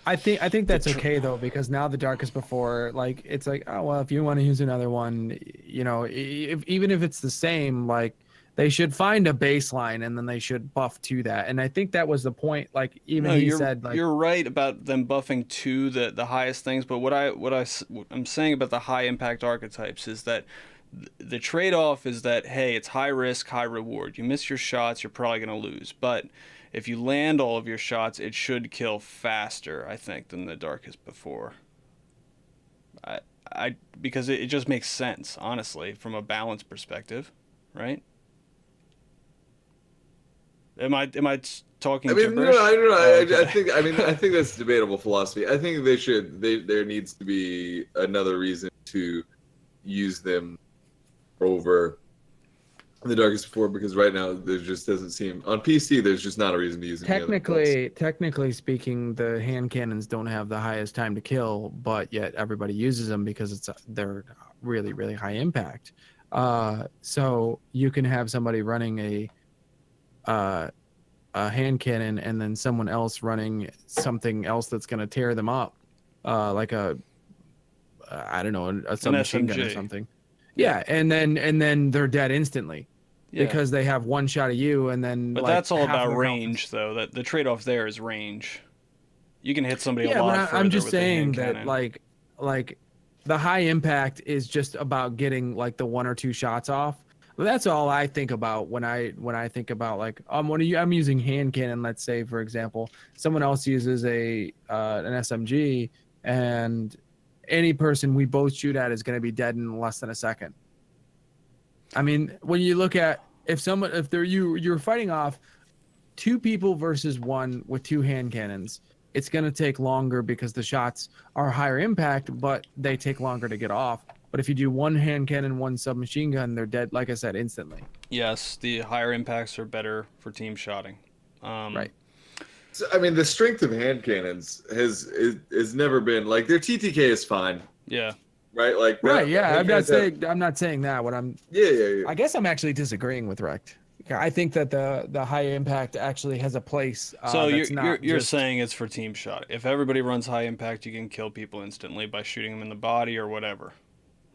I think that's okay though, because now the Darkest Before, like, it's like, oh well, if you want to use another one, you know, even if it's the same, like, they should find a baseline and then they should buff to that. And I think that was the point. Like, even No, he said, like, you're right about them buffing to the highest things, but what I'm saying about the high impact archetypes is that the trade-off is that, hey, it's high risk, high reward. You miss your shots, you're probably going to lose, but if you land all of your shots, it should kill faster, I think, than the Darkest Before. Because it just makes sense, honestly, from a balance perspective, right? Am I talking? I mean, gibberish? I think that's debatable philosophy. I think there needs to be another reason to use them over the Darkest Before, because right now there just doesn't seem, on PC there's just not a reason to use them. Technically speaking, the hand cannons don't have the highest time to kill, but yet everybody uses them because they're really, really high impact. So you can have somebody running a hand cannon and then someone else running something else that's going to tear them up, like I don't know, a submachine gun or something. Yeah, and then they're dead instantly. Yeah. Because they have one shot of you, and then. But like, that's all about range, though. That the trade-off there is range. You can hit somebody a lot further. I'm just saying that, like the high impact is just about getting like the 1 or 2 shots off. But that's all I think about when I think about, like, I'm using hand cannon. Let's say, for example, someone else uses an SMG, and any person we both shoot at is going to be dead in less than a second. I mean, when you look at you're fighting off 2 people versus 1 with 2 hand cannons, it's going to take longer because the shots are higher impact, but they take longer to get off. But if you do 1 hand cannon, 1 submachine gun, they're dead, like I said, instantly. Yes, the higher impacts are better for team shotting. Right. So, I mean, the strength of hand cannons has never been, like, their TTK is fine. Yeah. Right, like right, yeah. I'm not saying that. What I'm yeah. I guess I'm actually disagreeing with Recked. I think that the high impact actually has a place. So you're saying it's for team shot. If everybody runs high impact, you can kill people instantly by shooting them in the body or whatever,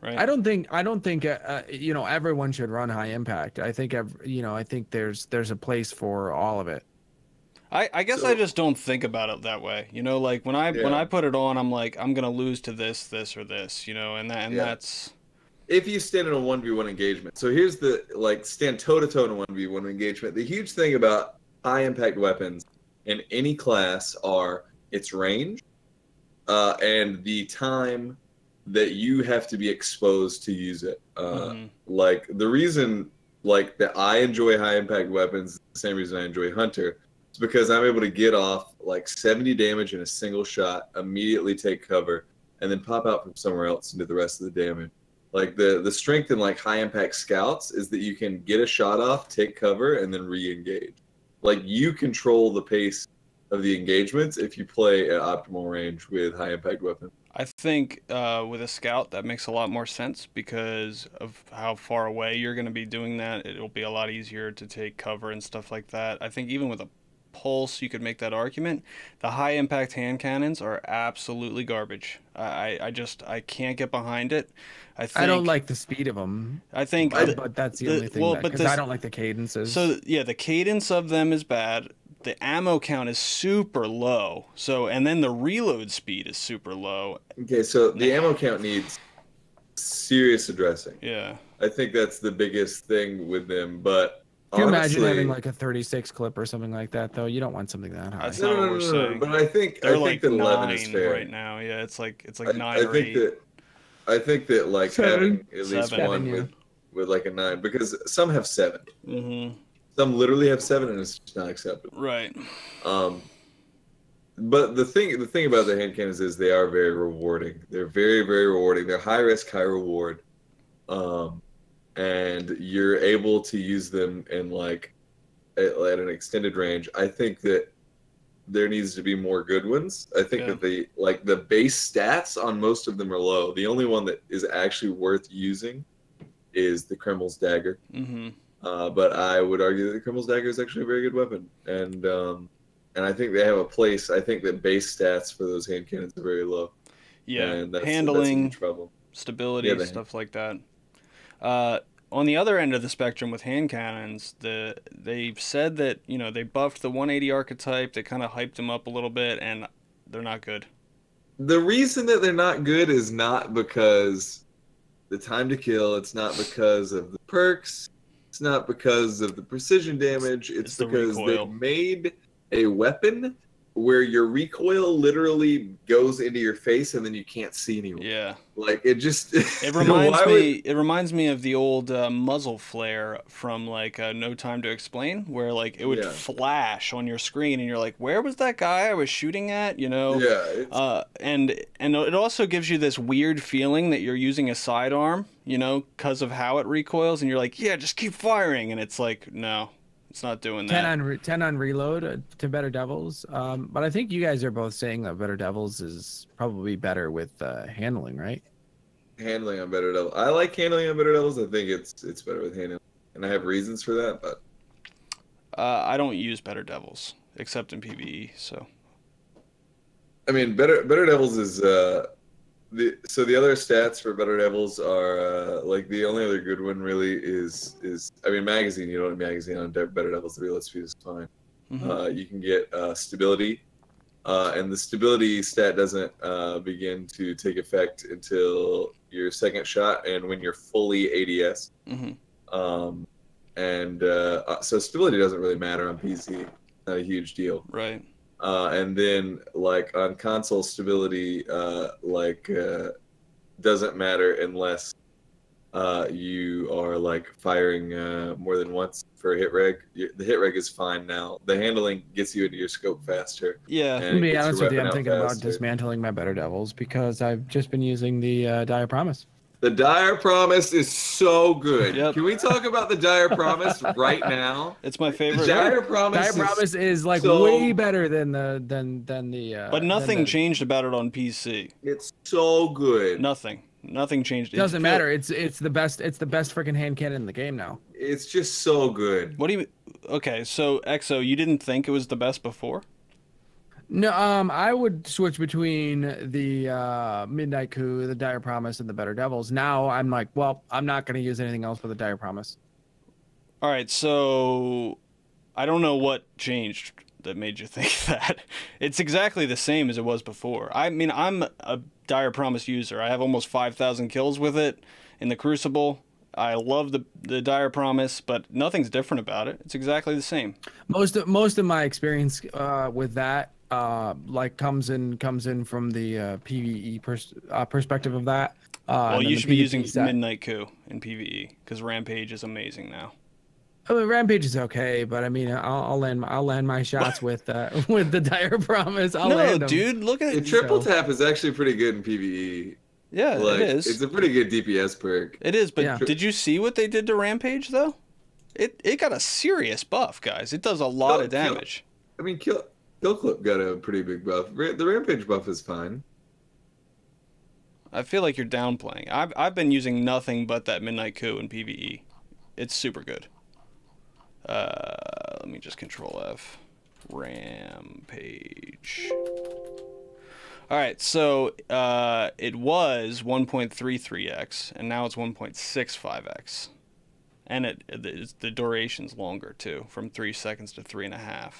right? I don't think you know, everyone should run high impact. I think I think there's a place for all of it. I guess I just don't think about it that way. You know, like when I put it on, I'm like, I'm gonna lose to this, or this. You know, that's if you stand in a 1v1 engagement. So here's the, like, stand toe to toe in a 1v1 engagement. The huge thing about high impact weapons in any class are its range, and the time that you have to be exposed to use it. Like, the reason, like, that I enjoy high impact weapons is the same reason I enjoy Hunter. It's because I'm able to get off like 70 damage in a single shot, immediately take cover, and then pop out from somewhere else and do the rest of the damage. Like, the strength in, like, high impact scouts is that you can get a shot off, take cover, and then re-engage. Like, you control the pace of the engagements if you play at optimal range with high impact weapons. I think with a scout that makes a lot more sense because of how far away you're going to be doing that. It'll be a lot easier to take cover and stuff like that. I think even with a pulse you could make that argument. The high impact hand cannons are absolutely garbage. I can't get behind it. I don't like the speed of them. I think but that's the only thing, because I don't like the cadences. So yeah, the cadence of them is bad. The ammo count is super low. So, and then the reload speed is super low. Okay, so the ammo count needs serious addressing. Yeah. I think that's the biggest thing with them, but can you imagine having like a 36 clip or something like that, though? You don't want something that high. That's not what we're saying. But I think like that 11 is fair right now. Yeah, it's like 9 or 8. I think that like 7. having at least 7, one yeah. with like a 9, because some have 7. Mm-hmm. Some literally have 7, and it's just not acceptable. Right. But the thing about the hand cannons is they are very rewarding. They're very, very rewarding. They're high risk, high reward. And you're able to use them in like at an extended range. I think that there needs to be more good ones. I think that the base stats on most of them are low. The only one that is actually worth using is the Kreml's Dagger. Mm-hmm. But I would argue that the Kreml's Dagger is actually a very good weapon, and and I think they have a place. I think that base stats for those hand cannons are very low. Yeah, and that's a handling, huge problem. stability, stuff like that. On the other end of the spectrum with hand cannons, they've said that, you know, they buffed the 180 archetype, they kind of hyped them up a little bit, and they're not good. The reason that they're not good is not because the time to kill, it's not because of the perks, it's not because of the precision damage, it's because they made a weapon where your recoil literally goes into your face and then you can't see anyone. Yeah. Like, it just... It reminds me of the old muzzle flare from, like, No Time to Explain, where, like, it would flash on your screen and you're like, where was that guy I was shooting at, you know? Yeah. And it also gives you this weird feeling that you're using a sidearm, you know, because of how it recoils, and you're like, yeah, just keep firing, and it's like, no. It's not doing that. 10 on reload to Better Devils. But I think you guys are both saying that Better Devils is probably better with handling, right? Handling on Better Devils. I like handling on Better Devils. I think it's better with handling, and I have reasons for that. But I don't use Better Devils except in PvE. So I mean, Better Devils is so the other stats for Better Devils are like the only other good one really is I mean, magazine. You don't need magazine on Better Devils. The reload speed is fine. Mm-hmm. You can get stability, and the stability stat doesn't begin to take effect until your second shot and when you're fully ADS. Mm-hmm. So stability doesn't really matter on PC. Not a huge deal. Right. And then, like, on console, stability doesn't matter unless you are, like, firing more than once for a hit reg. The hit reg is fine now. The handling gets you into your scope faster. Yeah. To be honest with you, I'm thinking about dismantling my Better Devils because I've just been using the Dire Promise. The Dire Promise is so good. Yep. Can we talk about the Dire Promise right now? It's my favorite. The Dire Promise is like so, way better than the. But nothing changed about it on PC. It's so good. Nothing changed. It doesn't matter. It's the best. It's the best freaking hand cannon in the game now. It's just so good. What do you? Okay, so Exo, you didn't think it was the best before? No, I would switch between the Midnight Coup, the Dire Promise, and the Better Devils. Now I'm like, well, I'm not going to use anything else but the Dire Promise. All right, so I don't know what changed that made you think that. It's exactly the same as it was before. I mean, I'm a Dire Promise user. I have almost 5,000 kills with it in the Crucible. I love the Dire Promise, but nothing's different about it. It's exactly the same. Most of my experience with that like comes in from the PvE perspective of that. Well, you should be using Midnight Coup in PvE because Rampage is amazing now. I mean, Rampage is okay, but I mean, I'll land my shots with the Dire Promise. No, dude, look at it. Triple tap is actually pretty good in PvE. Yeah, like, it is. It's a pretty good DPS perk. It is, but did you see what they did to Rampage though? It got a serious buff, guys. It does a lot of damage. Kill Clip got a pretty big buff. The Rampage buff is fine. I feel like you're downplaying. I've been using nothing but that Midnight Coup in PvE. It's super good. Let me just Control F. Rampage. All right, so it was 1.33x, and now it's 1.65x. And the duration's longer, too, from 3 seconds to 3.5.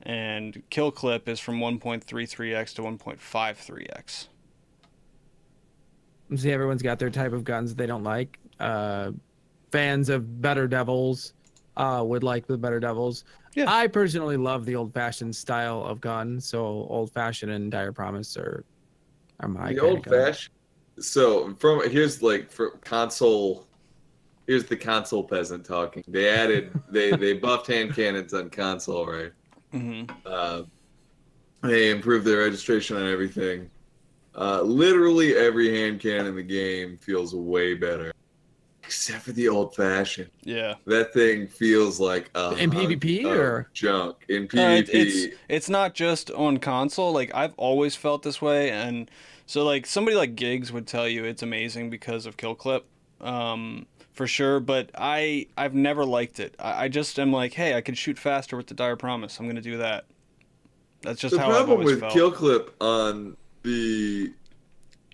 And kill clip is from 1.33x to 1.53x. See, everyone's got their type of guns they don't like. Fans of Better Devils would like the Better Devils. Yeah. I personally love the old-fashioned style of gun, so old-fashioned and Dire Promise are my the old-fashioned. So here's console. Here's the console peasant talking. They added they buffed hand cannons on console, right? Mm-hmm. They improved their registration on everything. Literally every hand cannon in the game feels way better, except for the old fashioned. Yeah, that thing feels like in PvP or junk in PvP. It's not just on console. Like, I've always felt this way, and so like somebody like Gigs would tell you it's amazing because of kill clip. for sure. But I've never liked it. I just am like, hey, I can shoot faster with the Dire Promise. I'm gonna do that. That's just The how I've problem always with felt. kill clip on the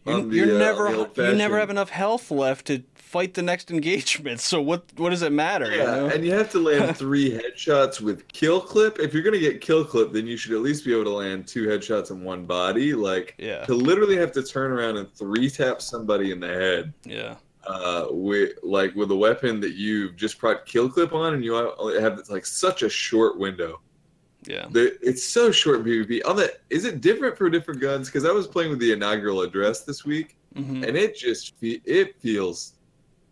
You old-fashioned, never have enough health left to fight the next engagement. So what does it matter? yeah, You know? and you have to land 3 headshots with kill clip. If you're gonna get kill clip, then you should at least be able to land 2 headshots in one body. Like Yeah. to literally have to turn around and 3-tap somebody in the head. Yeah. With a weapon that you've just brought kill clip on, and you only have like such a short window. Yeah. It's so short PvP. Is it different for different guns? Because I was playing with the inaugural address this week, Mm-hmm. and it feels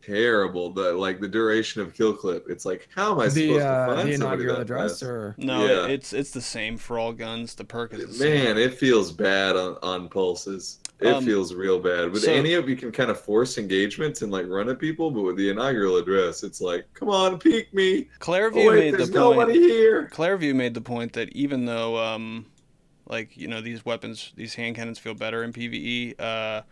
terrible. The duration of kill clip. It's like, how am I supposed to find the somebody inaugural that address fast? or No, Yeah. it's the same for all guns. The perk is the same. Man, it feels bad on pulses. It feels real bad. With any of you can kind of force engagements and like run at people, but with the inaugural address, it's like, come on, peek me. Clairview Oh wait, made there's the point. nobody here. Clairview made the point that even though these weapons, these hand cannons feel better in PvE,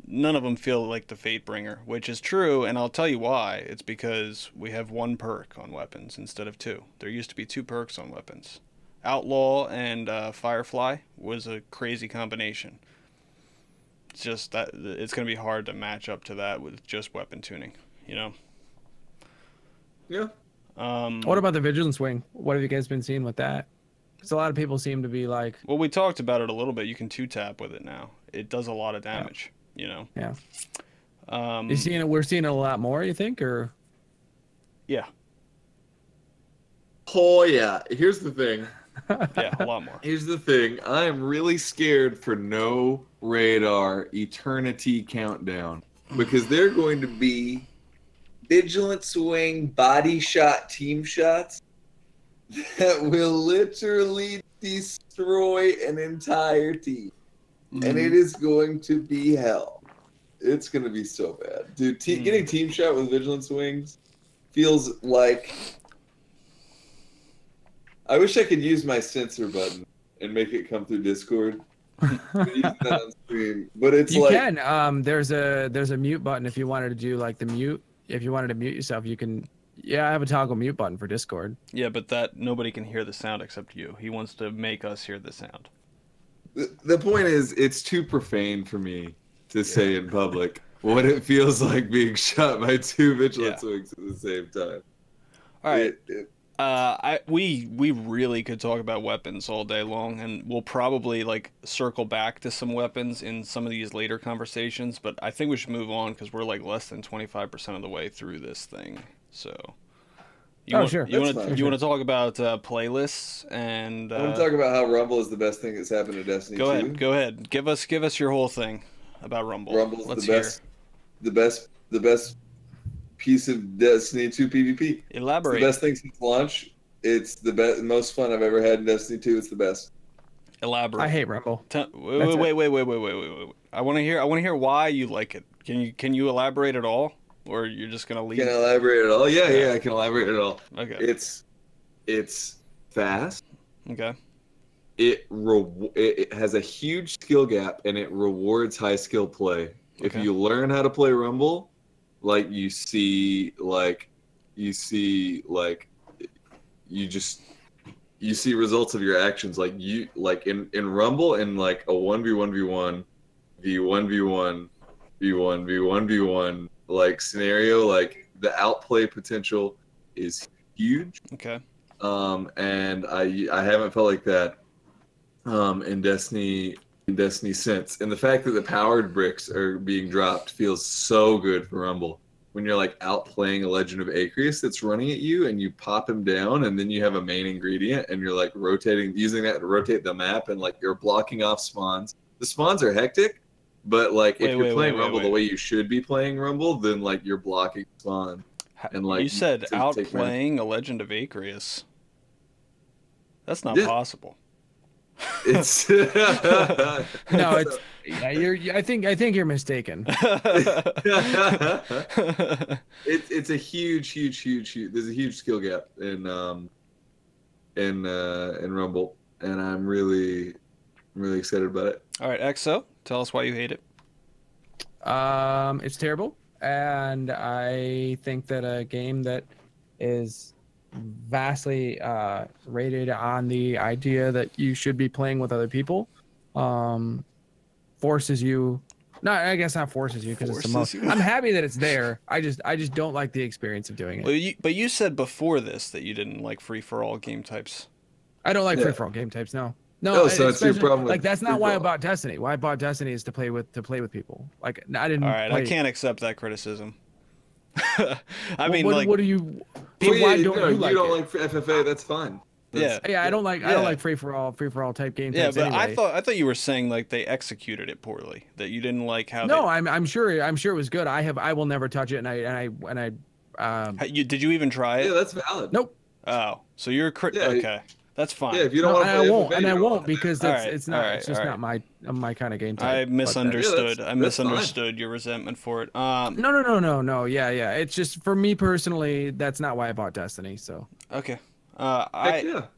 none of them feel like the Fatebringer, which is true, and I'll tell you why. It's because we have 1 perk on weapons instead of 2. There used to be 2 perks on weapons. Outlaw and Firefly was a crazy combination. It's just that it's going to be hard to match up to that with just weapon tuning, you know? Yeah. what about the Vigilance Wing? What have you guys been seeing with that? Because a lot of people seem to be like, Well, we talked about it a little bit. You can 2-tap with it now. It does a lot of damage, you know? yeah. Um, You seeing it? We're seeing it a lot more. You think, or yeah. Oh yeah. Here's the thing. Yeah, a lot more. Here's the thing. I am really scared for no radar eternity countdown because they're going to be vigilant swing body shot team shots that will literally destroy an entire team. And it is going to be hell. It's going to be so bad. Dude, getting team shot with vigilant swings feels like... I wish I could use my censor button and make it come through Discord. Use that on stream. But it's you like... can. There's a mute button if you wanted to do like the mute. If you wanted to mute yourself, you can. Yeah, I have a toggle mute button for Discord. Yeah, but that nobody can hear the sound except you. He wants to make us hear the sound. The point is, it's too profane for me to say in public what it feels like being shot by 2 vigilant swings at the same time. All right. We really could talk about weapons all day long, and we'll probably like circle back to some weapons in some of these later conversations. But I think we should move on because we're like less than 25% of the way through this thing. So, sure. You want to talk about playlists and? I want to talk about how Rumble is the best thing that's happened to Destiny 2. Go ahead. Give us your whole thing about Rumble. Rumble's Let's the best piece of Destiny 2 PvP. Elaborate. It's the best thing since launch. It's the most fun I've ever had in Destiny 2. It's the best. Elaborate. I hate Rumble. Wait. I want to hear why you like it. Can you elaborate at all, or you're just gonna leave? Can I elaborate at all? Yeah, I can elaborate at all. Okay. It's fast. Okay. It has a huge skill gap, and it rewards high skill play. If Okay. you learn how to play Rumble, you see results of your actions. In Rumble, in like a 1v1v1 v1v1 v1v1v1 like scenario, like the outplay potential is huge. Okay. And I haven't felt like that in Destiny since. And the fact that the powered bricks are being dropped feels so good for Rumble. When you're like outplaying a Legend of Acreus that's running at you, and you pop him down, and then you have a main ingredient, and you're like using that to rotate the map, and like you're blocking off spawns. The spawns are hectic, but like if you're playing Rumble the way you should be playing Rumble, then like you're blocking spawn. And like you said, outplaying a Legend of Acreus. That's not possible. It's No, it's I think you're mistaken. It's a huge. There's a huge skill gap in Rumble, and I'm really excited about it. All right, XO, tell us why you hate it. It's terrible. and I think that a game that is vastly rated on the idea that you should be playing with other people forces you. No, I guess not forces you because it's I'm happy that it's there. I just don't like the experience of doing it. Well, but you said before this that you didn't like free-for-all game types. I don't like free-for-all game types. No, so it's your problem. Like that's not why I bought Destiny. Why I bought Destiny is to play with people. Like I didn't. All right, I can't accept that criticism. I mean, what do you? Why don't you like? You don't like FFA? That's fine. I don't like free for all type game types. Yeah, but anyway. I thought you were saying like they executed it poorly. That you didn't like how. No, I'm sure it was good. I will never touch it, and I. Did you even try it? Yeah, that's valid. Nope. Oh, so you're okay. That's fine. Yeah, if you don't want to play I won't because it's just not my kind of game type. I misunderstood. I misunderstood your resentment for it. No. Yeah. It's just for me personally, that's not why I bought Destiny. So. Okay. I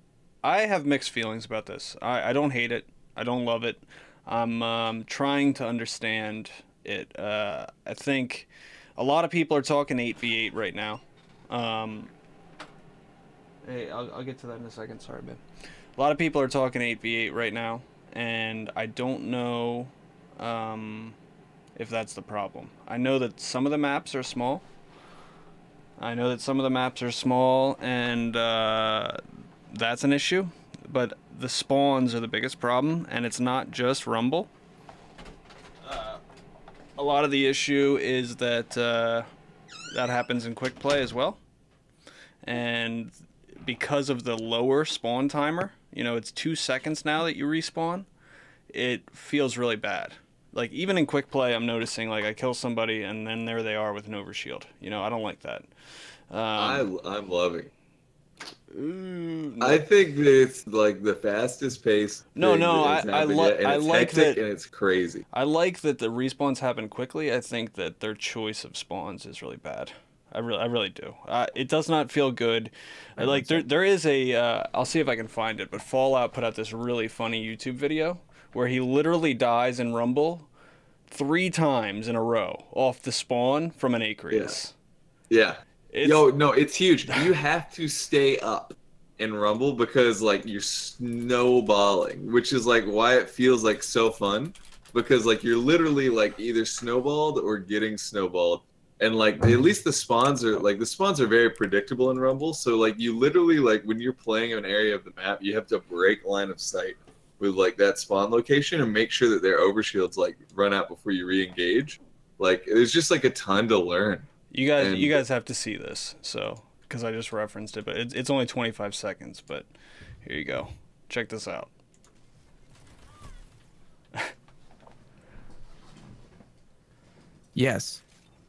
have mixed feelings about this. I don't hate it. I don't love it. I'm trying to understand it. I think a lot of people are talking 8v8 right now. Hey, I'll get to that in a second. Sorry, man. A lot of people are talking 8v8 right now, and I don't know if that's the problem. I know that some of the maps are small. And that's an issue. But the spawns are the biggest problem, and it's not just Rumble. A lot of the issue is that that happens in quick play as well. And because of the lower spawn timer, it's 2 seconds now that you respawn, it feels really bad. Like, even in quick play, I'm noticing, like, I kill somebody, and then there they are with an overshield. I don't like that. I'm loving. I think that it's, like, the fastest pace. I like that, and it's crazy. I like that the respawns happen quickly. I think that their choice of spawns is really bad. I really do. It does not feel good. Like there is a. I'll see if I can find it. But Fallout put out this really funny YouTube video where he literally dies in Rumble 3 times in a row off the spawn from an Acreus. Yeah. It's huge. You have to stay up in Rumble because like you're snowballing, which is like why it feels like so fun because like you're literally like either snowballed or getting snowballed. And like at least the spawns are very predictable in Rumble. So like you literally like when you're playing an area of the map, you have to break line of sight with like that spawn location and make sure that their overshields like run out before you re-engage. Like there's just like a ton to learn. You guys have to see this. So because I just referenced it, but it's only 25 seconds. But here you go. Check this out. Yes.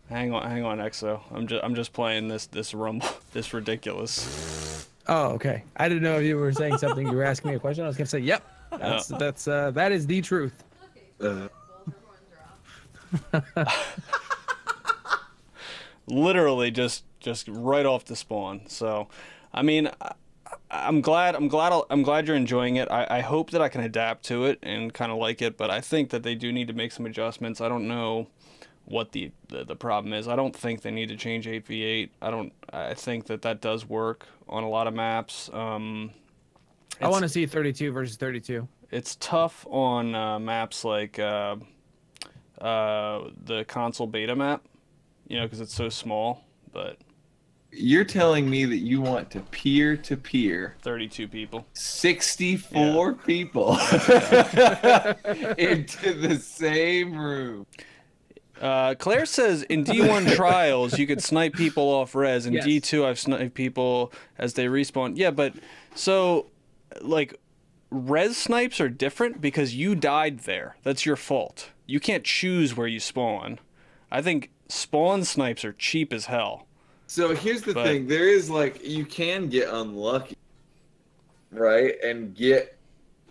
Hang on, Exo. I'm just playing this Rumble, this ridiculous. Oh, okay. I didn't know if you were saying something. You were asking me a question. I was gonna say, yep. That is the truth. Literally just right off the spawn. So, I mean, I'm glad you're enjoying it. I hope that I can adapt to it and kind of like it, but I think that they do need to make some adjustments. I don't know what the problem is. I don't think they need to change 8v8. I think that does work on a lot of maps. I want to see 32 versus 32. It's tough on maps like the console beta map, because it's so small, but you're telling me that you want to peer 32 people, 64 people into the same room. Claire says in D1 trials you could snipe people off res. In D2 I've sniped people as they respawn. Yeah, but so like res snipes are different because you died there. That's your fault. You can't choose where you spawn. I think spawn snipes are cheap as hell. So here's the thing. There is like you can get unlucky, right? And get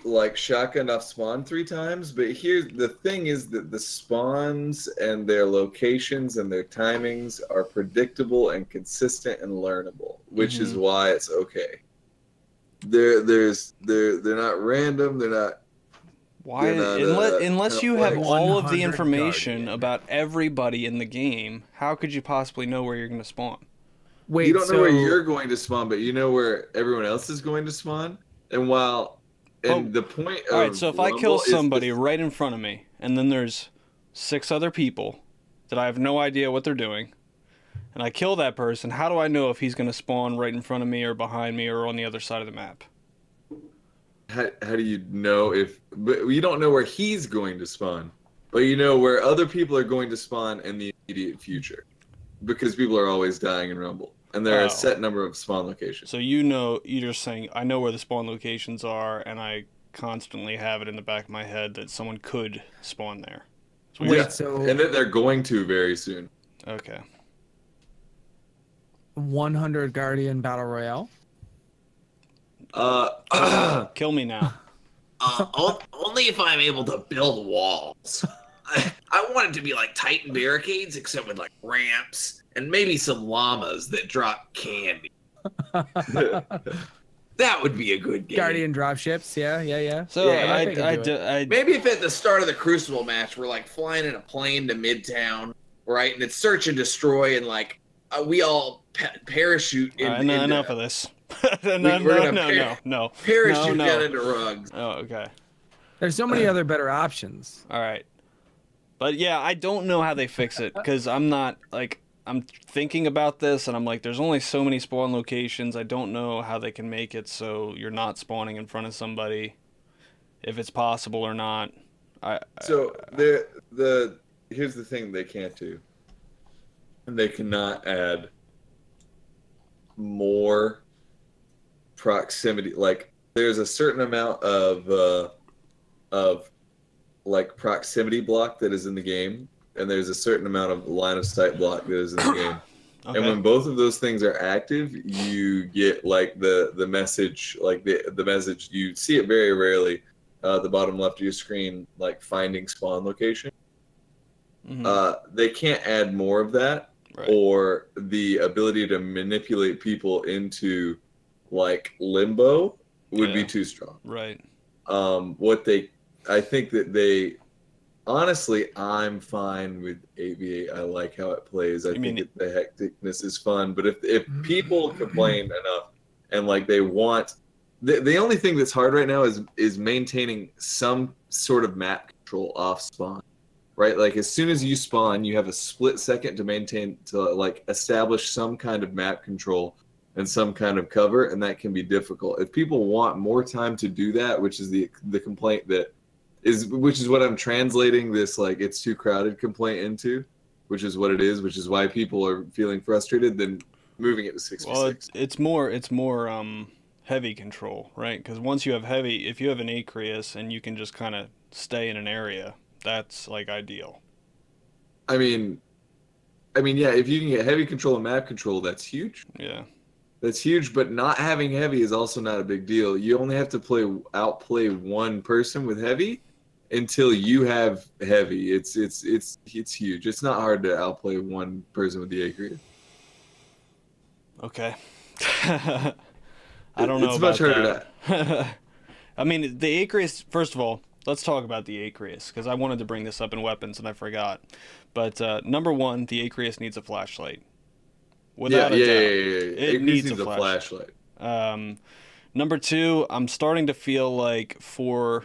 like shotgun off spawn 3 times, but here's the thing is that the spawns and their locations and their timings are predictable and consistent and learnable, which is why it's okay. They're not random, they're not Why? Unless you have all of the information about everybody in the game, how could you possibly know where you're going to spawn? Wait, you don't know where you're going to spawn, but you know where everyone else is going to spawn. And the point of all right, so if I kill somebody right in front of me, and then there's 6 other people that I have no idea what they're doing, and I kill that person, how do I know if he's going to spawn right in front of me or behind me or on the other side of the map? How do you know but you don't know where he's going to spawn, but you know where other people are going to spawn in the immediate future, because people are always dying in Rumble, and there are a set number of spawn locations. So you're just saying, I know where the spawn locations are, and I constantly have it in the back of my head that someone could spawn there. And that they're going to very soon. Okay. 100 Guardian Battle Royale? Kill me now. Only if I'm able to build walls. I want it to be like Titan barricades, except with like ramps and maybe some llamas that drop candy. That would be a good game. Guardian dropships, yeah. So yeah, maybe if at the start of the Crucible match we're like flying in a plane to Midtown, right, and it's search and destroy, and like we all parachute in. Enough of this. No. Parachute down into rugs. Oh, okay. There's so many other better options. All right. But yeah, I don't know how they fix it, because I'm thinking about this, and I'm like, there's only so many spawn locations. I don't know how they can make it so you're not spawning in front of somebody, if it's possible or not. Here's the thing they can't do. They cannot add more proximity. Like, there's a certain amount of like proximity block that is in the game, and there's a certain amount of line of sight block that is in the game. Okay. And when both of those things are active, you get like the message, like the message. You see it very rarely, the bottom left of your screen, like finding spawn location. Mm-hmm. They can't add more of that, right, or the ability to manipulate people into like limbo would be too strong. Right. I think that they, honestly, I'm fine with 8v8. I like how it plays. I think the hecticness is fun. But if people complain enough, and like they want, the only thing that's hard right now is maintaining some sort of map control off spawn, right? Like as soon as you spawn, you have a split second to like establish some kind of map control and some kind of cover, and that can be difficult. If people want more time to do that, which is the complaint which is what I'm translating this, like, it's too crowded complaint into, which is what it is, which is why people are feeling frustrated, than moving it to 6v6. Well, it's more heavy control, right? Because once you have heavy, if you have an Acreus and you can just kind of stay in an area, that's like ideal. I mean, yeah, if you can get heavy control and map control, that's huge. Yeah. That's huge, but not having heavy is also not a big deal. You only have to outplay one person with heavy until you have heavy. It's huge. It's not hard to outplay one person with the Acreus. Okay. I don't know. It's much harder that. I mean, the Acreus. First of all, let's talk about the Acreus, because I wanted to bring this up in weapons and I forgot. But number one, the Acreus needs a flashlight. Without a doubt. It needs a flashlight. Number two, I'm starting to feel like four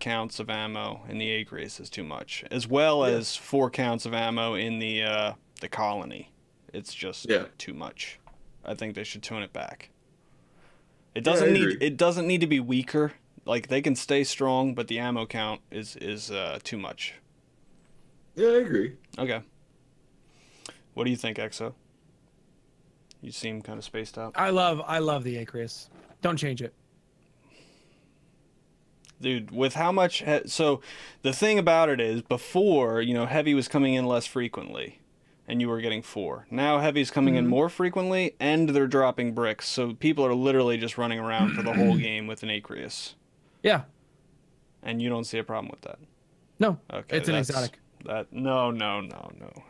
counts of ammo in the Acreus is too much, as well as 4 counts of ammo in the colony. It's just too much. I think they should tune it back. It doesn't need to be weaker. Like, they can stay strong, but the ammo count is too much. Yeah, I agree. Okay. What do you think, Exo? You seem kind of spaced out. I love the Acreus. Don't change it. Dude, with how much... So, the thing about it is, before, heavy was coming in less frequently, and you were getting 4. Now heavy's coming in more frequently, and they're dropping bricks, so people are literally just running around for the whole game with an Acreus. Yeah. And you don't see a problem with that? No. Okay, it's an exotic. No.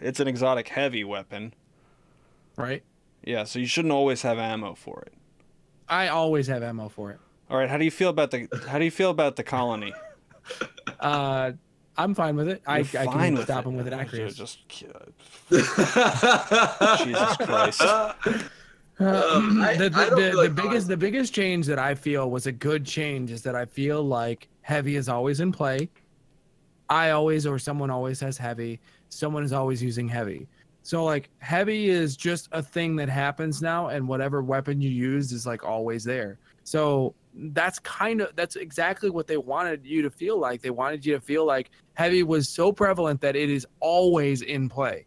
It's an exotic heavy weapon. Right? Yeah, so you shouldn't always have ammo for it. I always have ammo for it. All right, how do you feel about the colony? I'm fine with it. I can stop him with an Acreus. Just Jesus Christ. The biggest change that I feel was a good change is that I feel like heavy is always in play. I always, or someone always has heavy. Someone is always using heavy. So like heavy is just a thing that happens now, and whatever weapon you use is like always there. So that's exactly what they wanted you to feel like. They wanted you to feel like heavy was so prevalent that it is always in play.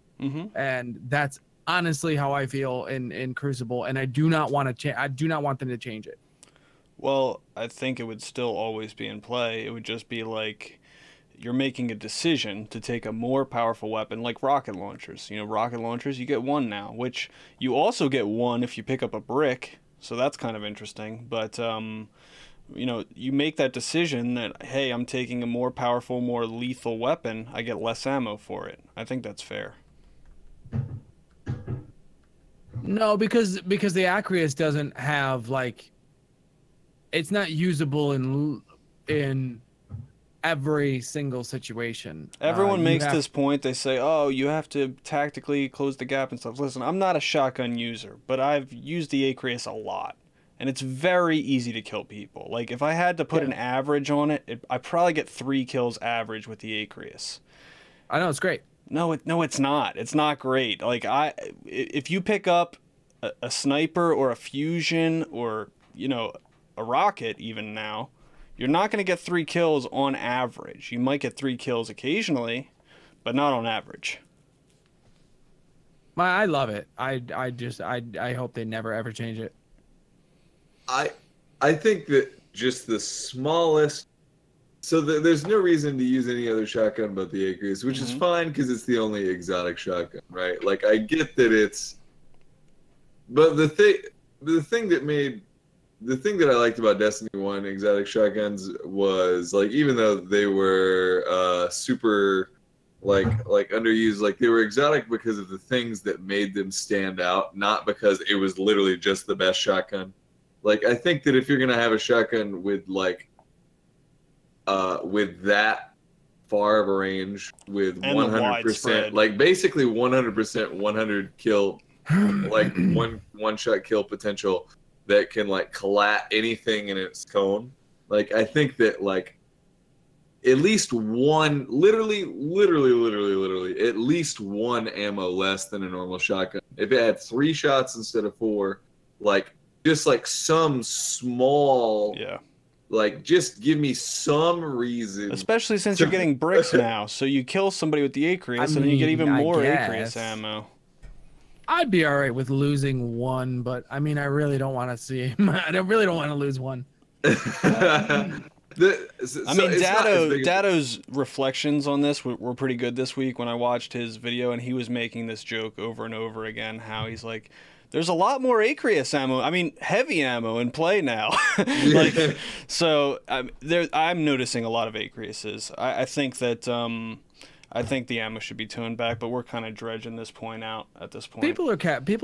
And that's honestly how I feel in Crucible, and I do not want to I do not want them to change it. Well, I think it would still always be in play. It would just be like you're making a decision to take a more powerful weapon like rocket launchers. You know, rocket launchers, you get one now, which you also get one if you pick up a brick. So that's kind of interesting. But, you know, you make that decision that, hey, I'm taking a more powerful, more lethal weapon. I get less ammo for it. I think that's fair. No, because the Acreus doesn't have, like, it's not usable in every single situation. Everyone makes this point. They say, oh, you have to tactically close the gap and stuff. Listen, I'm not a shotgun user, but I've used the Acreus a lot, and it's very easy to kill people. Like, if I had to put an average on it, I probably get 3 kills average with the Acreus. I know, it's great. No, it's not. It's not great. Like, if you pick up a sniper or a fusion or, you know, a rocket even now, you're not going to get 3 kills on average. You might get 3 kills occasionally, but not on average. I love it. I hope they never ever change it. I think that just the smallest. So there's no reason to use any other shotgun but the Acreus, which is fine because it's the only exotic shotgun, right? Like I get that it's. But the thing that I liked about Destiny 1 exotic shotguns was, like, even though they were super, like underused, like, they were exotic because of the things that made them stand out, not because it was literally just the best shotgun. Like, I think that if you're going to have a shotgun with, like, with that far of a range, with 100%, like, basically 100%, 100 kill, like, one shot kill potential, that can like collat anything in its cone. Like I think that like at least one, literally, at least one ammo less than a normal shotgun. If it had 3 shots instead of 4, like just like some small, like just give me some reason. Especially since you're getting bricks now, so you kill somebody with the Acreus, and then you get even more Acreus ammo. I'd be all right with losing 1, but I mean, I really don't want to see him. I really don't want to lose 1. I mean, Dado's reflections on this were pretty good this week when I watched his video, and he was making this joke over and over again, how he's like, there's a lot more Acreus ammo, I mean, heavy ammo in play now. Like, so I'm noticing a lot of Acreuses. I think that... I think the ammo should be toned back, but we're kind of dredging this point out at this point. People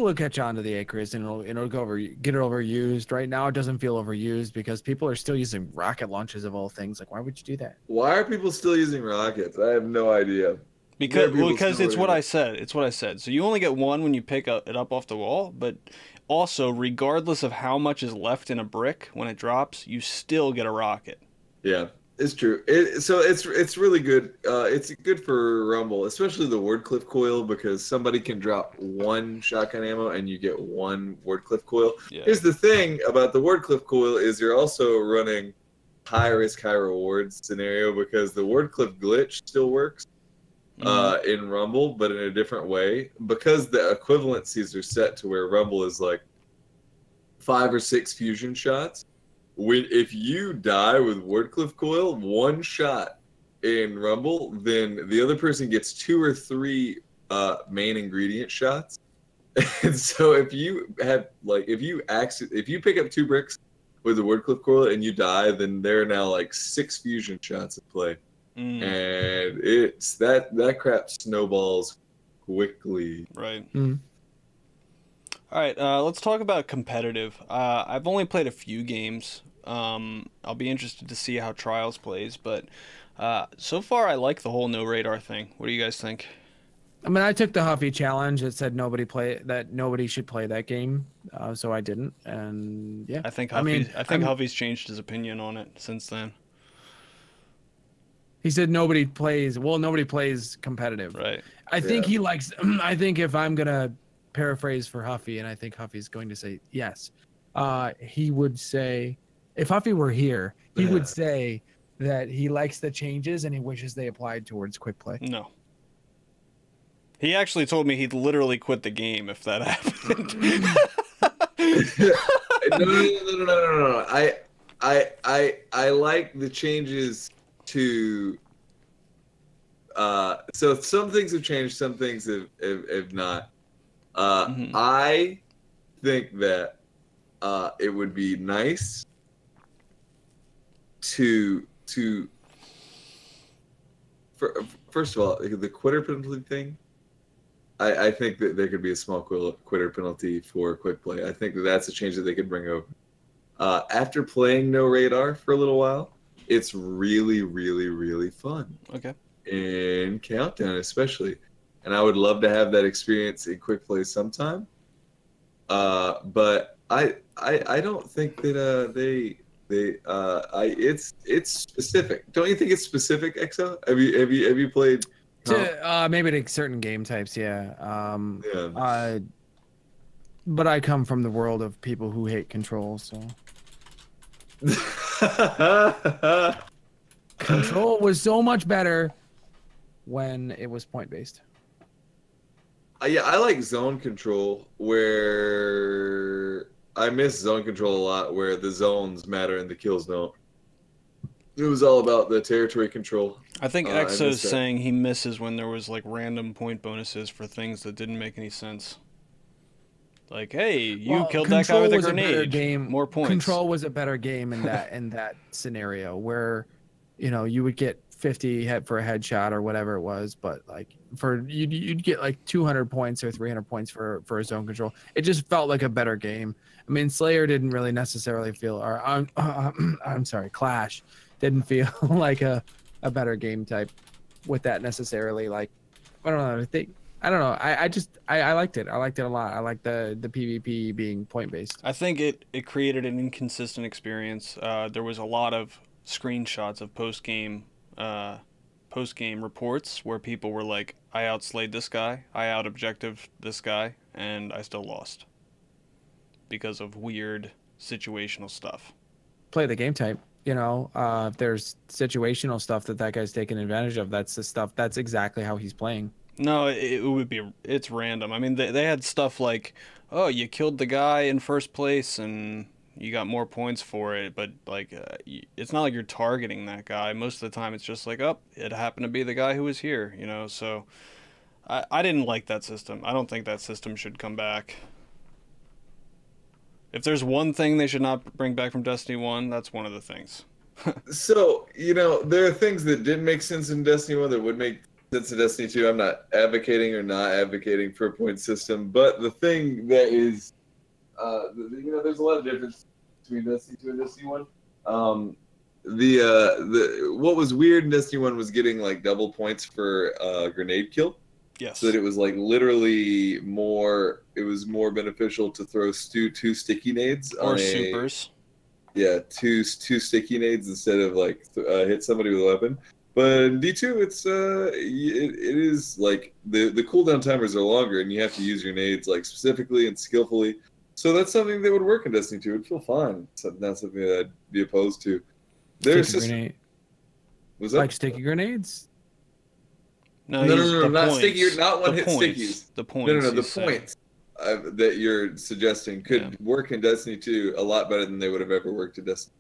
will catch on to the Acreus and it'll get it overused. Right now, it doesn't feel overused because people are still using rocket launches of all things. Like, why would you do that? Why are people still using rockets? I have no idea. Because it's what I said. It's what I said. So you only get 1 when you pick it up off the wall, but also, regardless of how much is left in a brick when it drops, you still get a rocket. Yeah. It's true. So it's really good. It's good for Rumble, especially the Wardcliff coil, because somebody can drop 1 shotgun ammo and you get 1 Wardcliff coil. Yeah. Here's the thing about the Wardcliff coil is you're also running high risk, high reward scenario because the Wardcliff glitch still works in Rumble, but in a different way because the equivalencies are set to where Rumble is like 5 or 6 fusion shots. If you die with Wardcliff coil, 1 shot in Rumble, then the other person gets 2 or 3 main ingredient shots. And so if you have if you pick up 2 bricks with the Wardcliff coil and you die, then there are now like 6 fusion shots at play, and it's that crap snowballs quickly. Right. All right, let's talk about competitive. I've only played a few games. I'll be interested to see how Trials plays, but So far, I like the whole no radar thing. What do you guys think? I mean, I took the Huffy challenge. It said nobody should play that game, so I didn't. And yeah, I think Huffy's changed his opinion on it since then. He said nobody plays. Well, nobody plays competitive. Right. I think he likes. I think if I'm gonna paraphrase for Huffy, and I think Huffy's going to say yes, he would say, if Huffy were here, he would say that he likes the changes and he wishes they applied towards quick play. No. He actually told me he'd literally quit the game if that happened. No. I like the changes to. So some things have changed, some things have not. I think that it would be nice to first of all, the quitter penalty thing. I think that there could be a small quitter penalty for quick play. I think that that's a change that they could bring over. After playing no radar for a little while, it's really, really, really fun. Okay. In Countdown, especially, and I would love to have that experience in quick play sometime. But I don't think that it's specific. Don't you think it's specific, EXO? Have you played? Maybe to certain game types, yeah. Yeah. But I come from the world of people who hate control, so. Control was so much better when it was point based. Yeah, I like zone control, where I miss zone control a lot, where the zones matter and the kills don't. It was all about the territory control. I think EXO's saying he misses when there was like random point bonuses for things that didn't make any sense. Like, hey, you killed that guy with a grenade. More points. Control was a better game in that scenario where, you would get 50 for a headshot or whatever it was, but like you'd get like 200 points or 300 points for a zone control. It just felt like a better game. I mean, Slayer didn't really necessarily feel, or I'm sorry, Clash didn't feel like a better game type with that necessarily. Like, I don't know. I don't know. I liked it. I liked it a lot. I liked the PvP being point based. I think it created an inconsistent experience. There was a lot of screenshots of post game reports where people were like, I outslayed this guy, I out objective this guy, and I still lost because of weird situational stuff. Play the game type. If there's situational stuff that guy's taking advantage of, that's the stuff. That's exactly how he's playing. No, it's random. I mean, they had stuff like, oh, you killed the guy in first place and you got more points for it, but like, it's not like you're targeting that guy. Most of the time, it's just like, oh, it happened to be the guy who was here, So, I didn't like that system. I don't think that system should come back. If there's one thing they should not bring back from Destiny 1, that's one of the things. So, there are things that didn't make sense in Destiny 1 that would make sense in Destiny 2. I'm not advocating or not advocating for a point system, but the thing that is, there's a lot of difference between Destiny 2 and Destiny 1. What was weird in Destiny 1 was getting like double points for grenade kill. Yes. So that it was like literally more. It was more beneficial to throw two sticky nades or supers. Yeah, two sticky nades instead of like hit somebody with a weapon. But in D2, it is like the cooldown timers are longer, and you have to use your nades like specifically and skillfully. So that's something that would work in Destiny 2. It'd feel fine. It's not something that I'd be opposed to. There's just was that like sticky grenades? No, not sticky. Not one-hit stickies. The points. No. The points that you're suggesting could work in Destiny 2 a lot better than they would have ever worked in Destiny.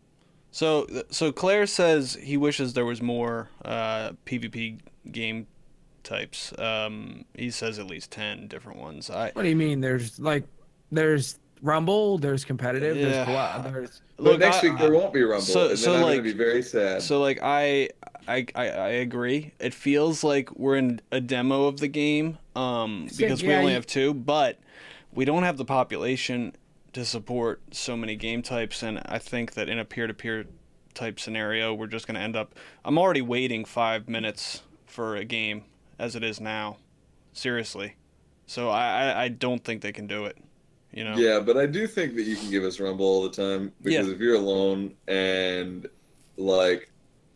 So Claire says he wishes there was more PvP game types. He says at least 10 different ones. What do you mean? There's Rumble, there's competitive, there's Look, next week there won't be Rumble, and then I'm going to be very sad. So like I agree. It feels like we're in a demo of the game because we only have 2, but we don't have the population to support so many game types, and I think that in a peer-to-peer type scenario. We're just going to end up. I'm already waiting 5 minutes for a game as it is now. Seriously. So I don't think they can do it. You know? Yeah, but I do think that you can give us Rumble all the time because if you're alone and like.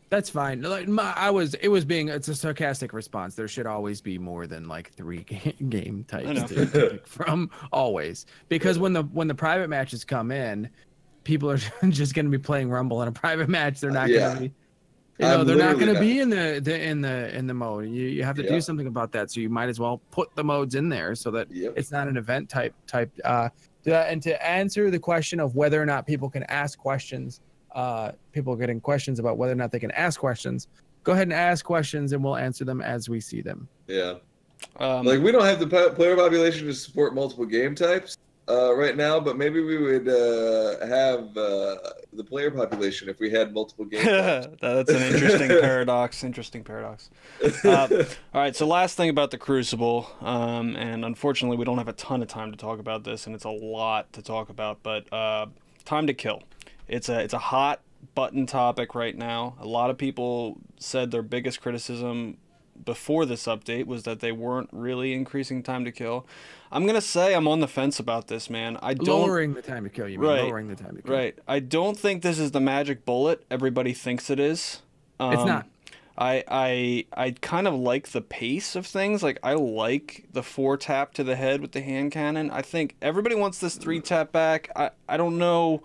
That's fine. Like it's a sarcastic response. There should always be more than like 3 game types to pick from, always. Because when the private matches come in, people are just going to be playing Rumble in a private match. They're not going to be, they're not going to be in the mode. You have to do something about that. So you might as well put the modes in there so that it's not an event type. And to answer the question of whether or not people can ask questions. People are getting questions about whether or not they can ask questions. Go ahead and ask questions, and we'll answer them as we see them. Yeah, like we don't have the player population to support multiple game types right now, but maybe we would have the player population if we had multiple game types. That's an interesting paradox. All right, so last thing about the Crucible, and unfortunately we don't have a ton of time to talk about this, and it's a lot to talk about, but time to kill. It's a hot button topic right now. A lot of people said their biggest criticism before this update was that they weren't really increasing time to kill. I'm going to say I'm on the fence about this, man. Lowering the time to kill, you mean? Right, lowering the time to kill. Right. I don't think this is the magic bullet everybody thinks it is. It's not. I kind of like the pace of things. Like, I like the 4-tap to the head with the hand cannon. I think everybody wants this 3-tap back. I don't know.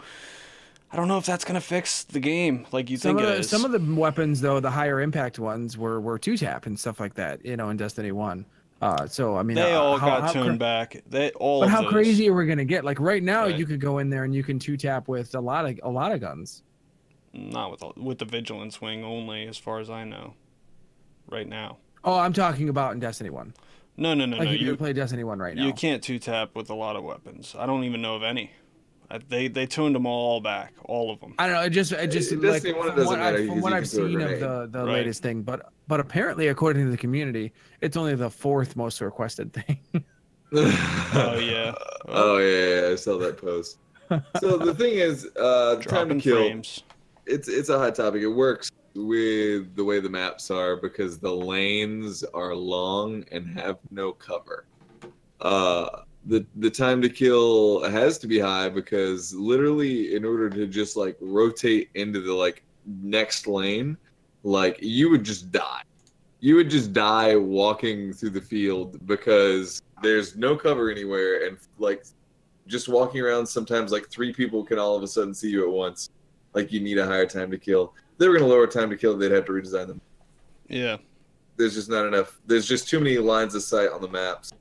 I don't know if that's going to fix the game like you think it is. Some of the weapons, though, the higher impact ones were 2-tap and stuff like that, in Destiny 1. So, I mean... They all got tuned back. But how crazy are we going to get? Like, right now, you could go in there and you can 2-tap with a lot of guns. Not with the Vigilance Wing only, as far as I know. Right now. Oh, I'm talking about in Destiny 1. No. Like, you can play Destiny 1 right now. You can't 2-tap with a lot of weapons. I don't even know of any. They tuned them all back, all of them. I don't know. It just like from what I've seen of the latest thing, but apparently, according to the community, it's only the 4th most requested thing. Oh yeah. I saw that post. So the thing is, time to kill. Frames. It's a hot topic. It works with the way the maps are because the lanes are long and have no cover. The time to kill has to be high because literally in order to just like rotate into the like next lane, like you would just die. You would just die walking through the field because there's no cover anywhere, and like just walking around sometimes like 3 people can all of a sudden see you at once. Like you need a higher time to kill. If they were going to lower time to kill, they'd have to redesign them. Yeah. There's just not enough. There's just too many lines of sight on the maps.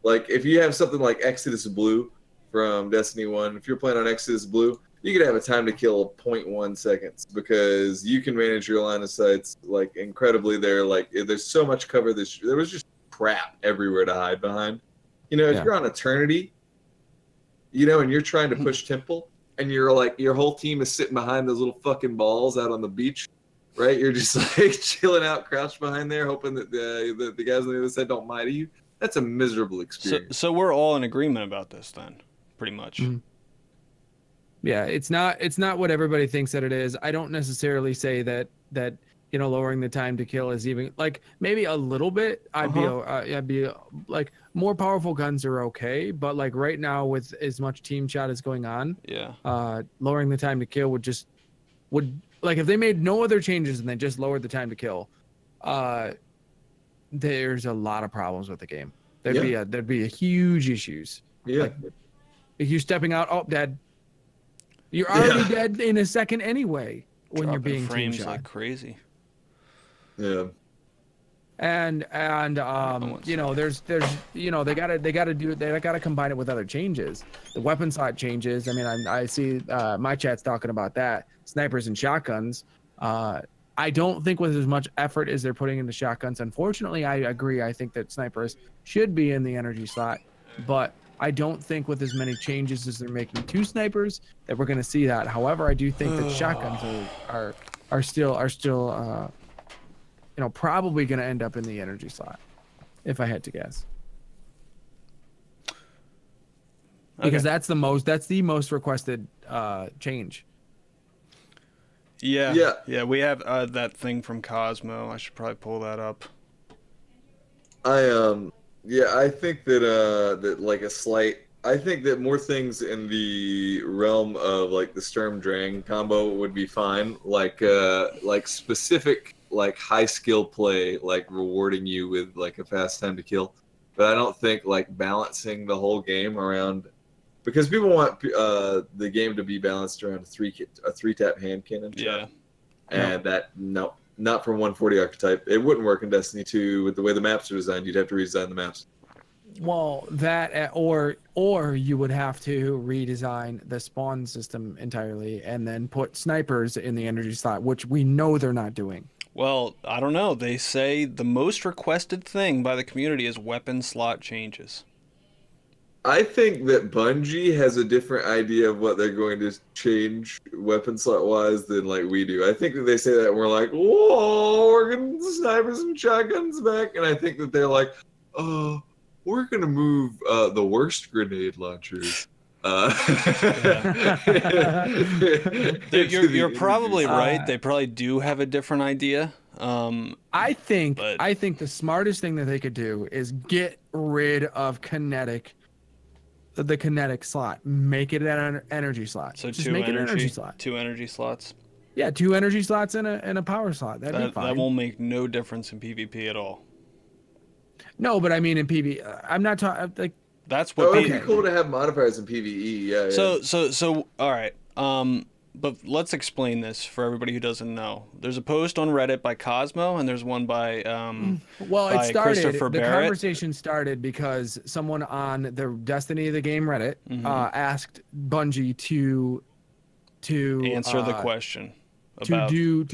Like, if you have something like Exodus Blue from Destiny 1, if you're playing on Exodus Blue, you could have a time to kill of 0.1 seconds because you can manage your line of sights, like, incredibly there. Like, there's so much cover. There was just crap everywhere to hide behind. If you're on Eternity, and you're trying to push Temple, and you're, like, your whole team is sitting behind those little fucking balls out on the beach, right? You're just, like, chilling out, crouched behind there, hoping that the guys on the other side don't mine you. That's a miserable experience. So we're all in agreement about this then, pretty much. Mm-hmm. Yeah, it's not what everybody thinks that it is. I don't necessarily say that lowering the time to kill is even like maybe a little bit. I'd be like more powerful guns are okay, but like right now with as much team shot as going on, lowering the time to kill would like if they made no other changes and they just lowered the time to kill, there's a lot of problems with the game. There'd be a huge issues. Yeah. Like, if you're stepping out, dead. You're already dead in a second anyway when Dropping you're being frames team shot. like crazy. Yeah. And there's they gotta combine it with other changes. The weapon slot changes. I mean, I see my chat's talking about that. Snipers and shotguns. I don't think with as much effort as they're putting into shotguns. Unfortunately, I agree. I think that snipers should be in the energy slot, but I don't think with as many changes as they're making to snipers that we're going to see that. However, I do think that shotguns are still probably going to end up in the energy slot, if I had to guess. Because that's the most requested change. Yeah. We have that thing from Cosmo. I should probably pull that up. I think that like a slight. I think that more things in the realm of like the Sturm Drang combo would be fine. Like specific like high skill play, like rewarding you with like a fast time to kill. But I don't think like balancing the whole game around, because people want the game to be balanced around a three tap hand cannon shot. And that not from 140 archetype. It wouldn't work in Destiny 2 with the way the maps are designed. You'd have to redesign the maps. Well, that or you would have to redesign the spawn system entirely and then put snipers in the energy slot, which we know they're not doing. Well, I don't know. They say the most requested thing by the community is weapon slot changes. I think that Bungie has a different idea of what they're going to change weapon slot wise than like we do. I think that they say that and we're like, whoa, we're getting the snipers and shotguns back. And I think that they're like, oh, we're going to move the worst grenade launchers. You're probably right. They probably do have a different idea. I think the smartest thing that they could do is get rid of the kinetic slot, make it an energy slot. So just make it an energy slot. 2 energy slots. Yeah, 2 energy slots and a power slot. That'd be fine. That won't make no difference in PvP at all. No, but I mean in PvE, I'm not talking like. That's what. It'd be cool to have modifiers in PvE. Yeah. So all right. But let's explain this for everybody who doesn't know. There's a post on Reddit by Cosmo, and there's one by it started. The conversation started because someone on the Destiny of the Game Reddit asked Bungie to answer the question to do a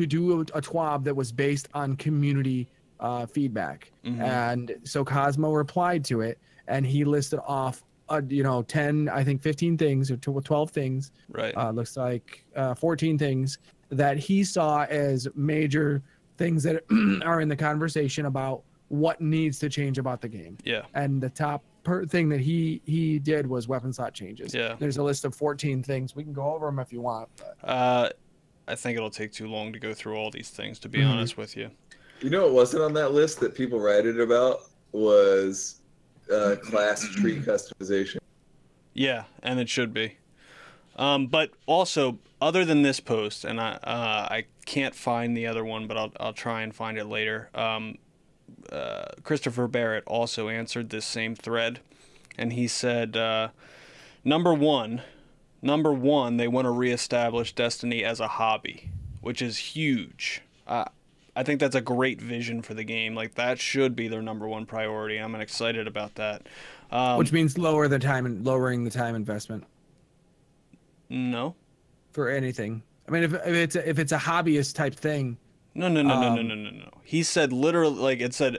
TWAB that was based on community feedback, and so Cosmo replied to it, and he listed off 10, I think 15 things or 12 things. Right. Looks like 14 things that he saw as major things that are in the conversation about what needs to change about the game. Yeah. And the top thing that he did was weapon slot changes. Yeah. There's a list of 14 things. We can go over them if you want. But... I think it'll take too long to go through all these things, to be honest with you. You know what wasn't on that list that people writed about was class tree customization. Yeah, and it should be. But also, other than this post, and I can't find the other one, but I'll try and find it later. Christopher Barrett also answered this same thread, and he said, number one, they want to reestablish Destiny as a hobby, which is huge. I think that's a great vision for the game. Like, that should be their number one priority. I'm excited about that. Which means lowering the time investment. No. For anything. I mean, if it's a hobbyist type thing. No. He said literally, like it said,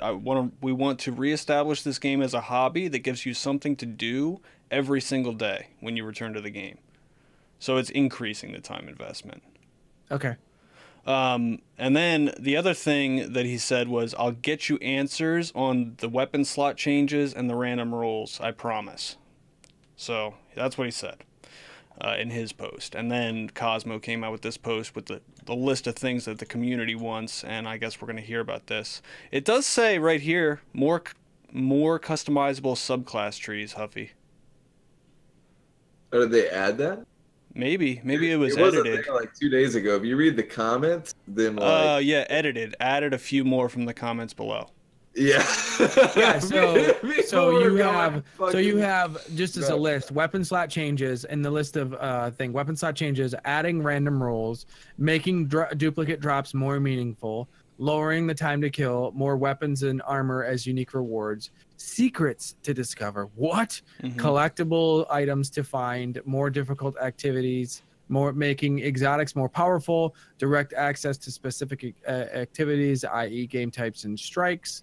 we want to reestablish this game as a hobby that gives you something to do every single day when you return to the game. So it's increasing the time investment. Okay. And then the other thing that he said was, I'll get you answers on the weapon slot changes and the random rules, I promise. So that's what he said in his post. And then Cosmo came out with this post with the list of things that the community wants, and I guess we're going to hear about this. It does say right here, more customizable subclass trees, Huffy. Or did they add that? Maybe it was wasn't edited. There like 2 days ago. If you read the comments, then like yeah, edited. Added a few more from the comments below. Yeah. Yeah. So you have just as a list, weapon slot changes, and the list of weapon slot changes, adding random rolls, making duplicate drops more meaningful, lowering the time to kill, more weapons and armor as unique rewards, secrets to discover, collectible items to find, more difficult activities, making exotics more powerful, direct access to specific activities, i.e. game types and strikes.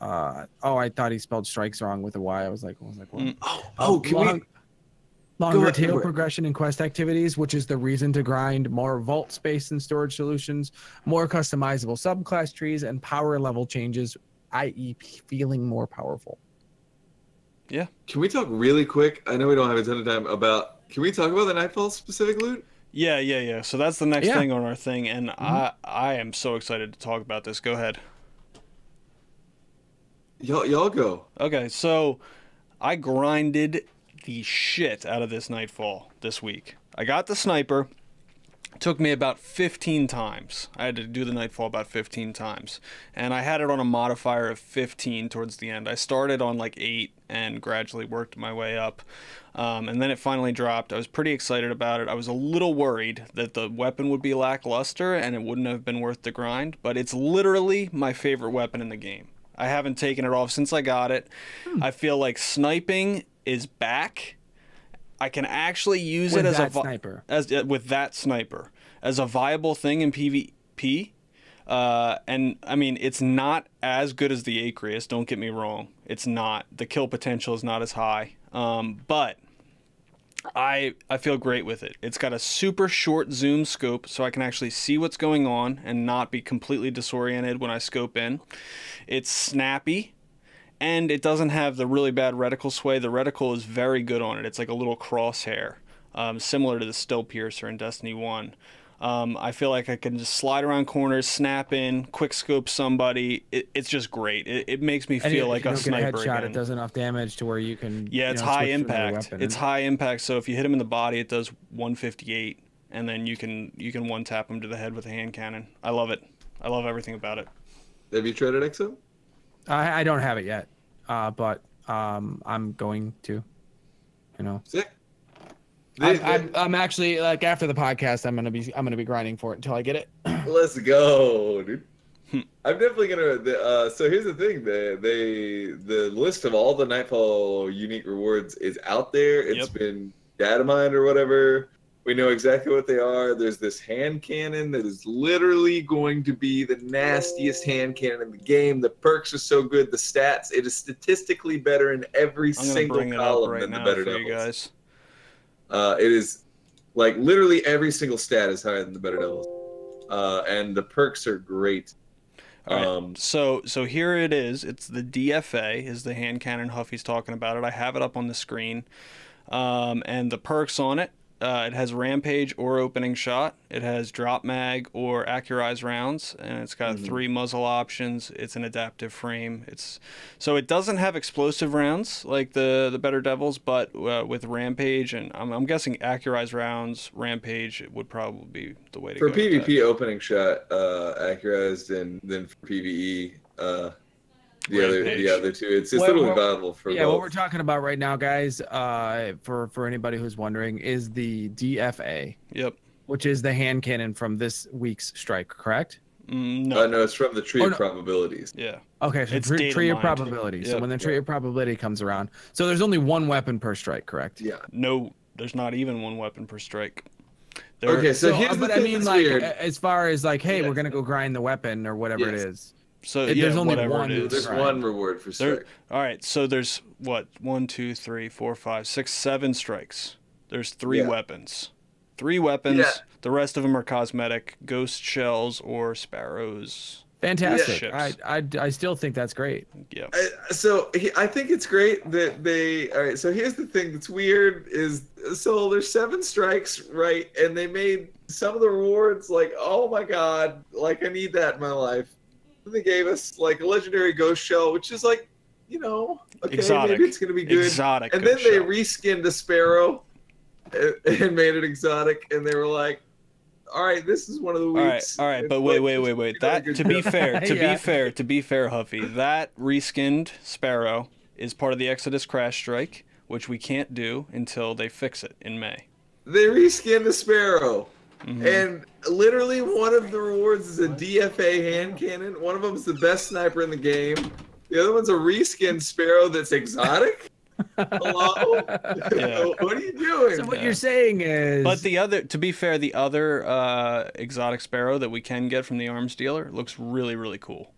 I thought he spelled strikes wrong with a Y. I was like, what? Longer tail progression in quest activities, which is the reason to grind, more vault space and storage solutions, more customizable subclass trees, and power level changes, i.e. feeling more powerful. Yeah. Can we talk really quick? I know we don't have a ton of time can we talk about the Nightfall specific loot? Yeah. So that's the next thing on our thing, and I am so excited to talk about this. Go ahead. Y'all go. Okay, so I grinded the shit out of this Nightfall this week. I got the sniper. It took me about 15 times. I had to do the Nightfall about 15 times. And I had it on a modifier of 15 towards the end. I started on like 8 and gradually worked my way up. And then it finally dropped. I was pretty excited about it. I was a little worried that the weapon would be lackluster and it wouldn't have been worth the grind. But it's literally my favorite weapon in the game. I haven't taken it off since I got it. I feel like sniping is back. I can actually use it as with that sniper as a viable thing in PvP. And I mean, it's not as good as the Acreus. Don't get me wrong. It's not. The kill potential is not as high. But I feel great with it. It's got a super short zoom scope, so I can actually see what's going on and not be completely disoriented when I scope in. It's snappy. And it doesn't have the really bad reticle sway. The reticle is very good on it. It's like a little crosshair, similar to the Still Piercer in Destiny 1. I feel like I can just slide around corners, snap in, quick scope somebody. It's just great. It makes me feel like a sniper get a headshot, again. It does enough damage to where you can. Yeah, it's high impact. It's high impact. So if you hit him in the body, it does 158, and then you can one tap him to the head with a hand cannon. I love it. I love everything about it. Have you tried it, XO? I don't have it yet, but I'm going to, you know. Sick. I'm actually like after the podcast, I'm gonna be grinding for it until I get it. Let's go, dude. I'm definitely gonna. So here's the thing: the list of all the Nightfall unique rewards is out there. It's been data mined or whatever. We know exactly what they are. There's this hand cannon that is literally going to be the nastiest hand cannon in the game. The perks are so good. The stats, it is statistically better in every single column than the Better Devils. It is like literally every single stat is higher than the Better Devils. And the perks are great. All right. So here it is. It's the DFA is the hand cannon. Huffy's talking about it. I have it up on the screen. And the perks on it. It has Rampage or Opening Shot. It has Drop Mag or Accurized Rounds, and it's got 3 muzzle options. It's an adaptive frame. So it doesn't have explosive rounds like the Better Devils, but with Rampage and I'm guessing Accurized Rounds, Rampage would probably be the way to go. For PvP, Opening Shot, Accurized, and then for PvE, the other two. It's totally viable for both. What we're talking about right now, guys, for anybody who's wondering, is the DFA. Yep. Which is the hand cannon from this week's strike, correct? No, it's from the Tree of Probabilities. Yeah. Okay, so it's tree of Probabilities. Yep. So when the Tree of Probability comes around, so there's only one weapon per strike, correct? Yeah. No, there's not even one weapon per strike. Okay, so here's the thing that's weird. As far as like, hey, we're gonna go grind the weapon or whatever it is. So there's only one. There's one reward for strike. All right, so there's what 1, 2, 3, 4, 5, 6, 7 strikes. There's 3 weapons. 3 weapons. Yeah. The rest of them are cosmetic, ghost shells or sparrows. Fantastic. Yeah. I still think that's great. Yeah. So I think it's great that they. All right. So here's the thing that's weird is there's 7 strikes, right? And they made some of the rewards like, oh my god, like I need that in my life. They gave us like a legendary ghost shell, which is like, okay, exotic. Maybe it's gonna be good. Exotic. And then they reskinned a sparrow and made it exotic, and they were like, all right, this is one of the weeks. All right, but wait. That to be fair, Huffy, that reskinned sparrow is part of the Exodus Crash Strike, which we can't do until they fix it in May. They reskinned the sparrow. And literally one of the rewards is a DFA hand cannon. One of them is the best sniper in the game. The other one's a reskinned sparrow that's exotic. Hello? Yeah. What are you doing? So what you're saying is... But to be fair, the other exotic sparrow that we can get from the arms dealer looks really, really cool.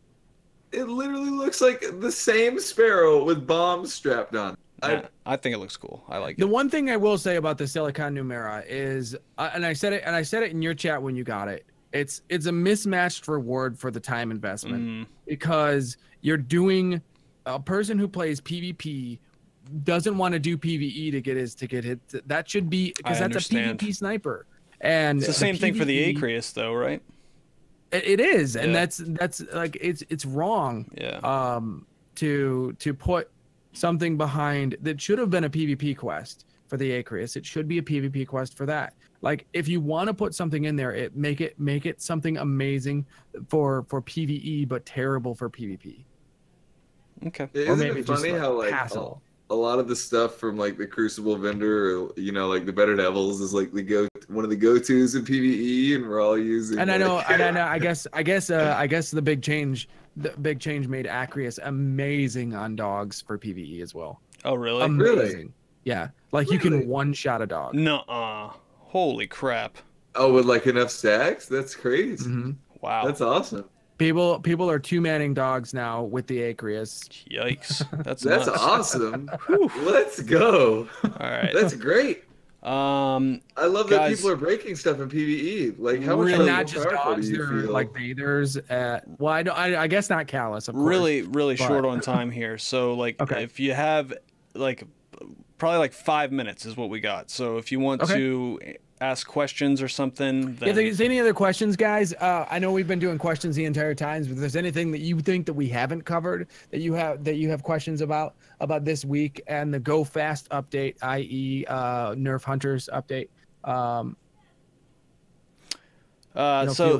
It literally looks like the same sparrow with bombs strapped on. I think it looks cool. I like it. The one thing I will say about the Silicon Numera is, and I said it in your chat when you got it. It's a mismatched reward for the time investment because you're doing a person who plays PvP doesn't want to do PvE to get hit. That should be because that's a PvP sniper. And It's the same thing for the PvE Acreus, though, right? It is, and Yeah. that's like it's wrong. Yeah. To put something behind that should have been a PvP quest for the Acreus. It should be a PvP quest for that. Like if you want to put something in there, make it something amazing for PvE, but terrible for PvP. Okay. Isn't it funny how like hassle. a lot of the stuff from like the Crucible vendor, or like the Better Devils, is like one of the go-tos in PvE, and we're all using. And I like, know. I guess the big change made Acreus amazing on dogs for PvE as well. Oh, really? Amazing. Yeah, like you Really? can one-shot a dog. Nuh-uh. Holy crap. Oh, with like enough stacks? That's crazy. Mm-hmm. Wow. That's awesome. People are two-manning dogs now with the Acreus. Yikes. That's That's nuts. awesome. Let's go. All right. That's great. I love that Guys, people are breaking stuff in PvE. Like how much really- And more not just powerful dogs, do you they're feel? like bathers. Well, I guess not Callus, of course. really but- short on time here. So like Okay. if you have like probably like 5 minutes is what we got. So if you want Okay. to ask questions or something, then If there's any other questions, guys, I know we've been doing questions the entire time, but if there's anything that you think that we haven't covered, that you have questions about this week and the Go Fast update, i.e. Nerf Hunters update. So feel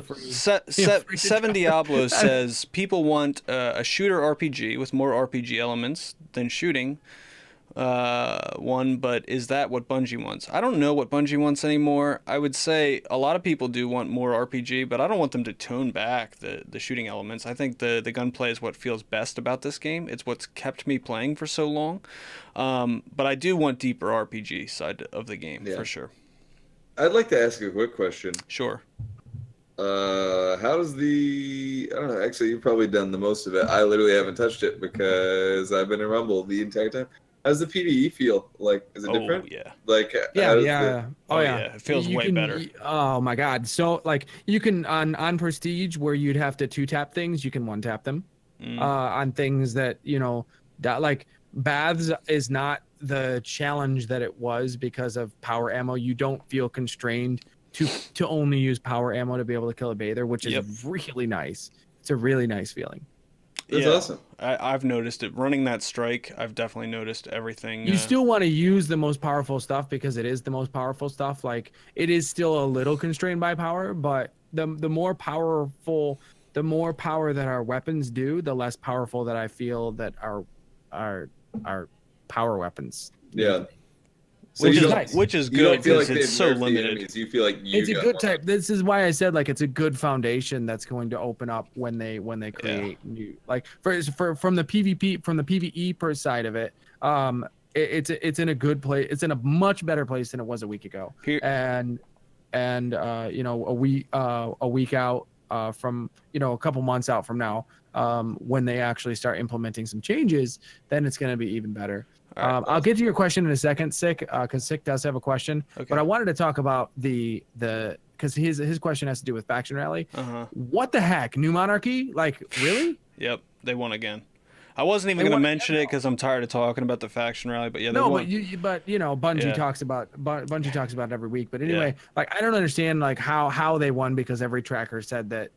free- Seven Diablo says people want a shooter RPG with more RPG elements than shooting one, but is that what Bungie wants? I don't know what Bungie wants anymore. I would say a lot of people do want more RPG, but I don't want them to tone back the shooting elements. I think the gunplay is what feels best about this game. It's what's kept me playing for so long. But I do want deeper RPG side of the game for sure. I'd like to ask a quick question. Sure. How does I don't know, actually you've probably done the most of it. I literally haven't touched it because I've been in Rumble the entire time. How's the PvE feel? Like, is it different? Yeah. Like, Yeah. Oh, yeah. It feels way better. Oh my God. So like you can on Prestige where you'd have to 2-tap things, you can 1-tap them. On things that, that like baths is not the challenge that it was because of power ammo. You don't feel constrained to only use power ammo to be able to kill a bather, which is really nice. It's a really nice feeling. That's awesome. I've noticed it. Running that strike, I've definitely noticed everything. You still want to use the most powerful stuff because it is the most powerful stuff. Like it is still a little constrained by power, but the more power that our weapons do, the less powerful that I feel that our power weapons. Yeah. So Which you is don't- nice. Which is You don't good feel like because they've it's so nerfed the limited. enemies. You feel like It's a got good more. type. This is why I said like it's a good foundation that's going to open up when they create new, like from the PvE per side of it. It's in a good place. It's in a much better place than it was a week ago. And a week out from a couple months out from now, when they actually start implementing some changes, then it's going to be even better. Right. I'll get to your question in a second, Sick, because Sick does have a question. Okay. But I wanted to talk about because his question has to do with Faction Rally. What the heck, New Monarchy? Like, really? Yep, they won again. I wasn't even going to mention it because I'm tired of talking about the Faction Rally, but yeah, they won. But Bungie talks about it every week. But anyway, like I don't understand like how they won because every tracker said that.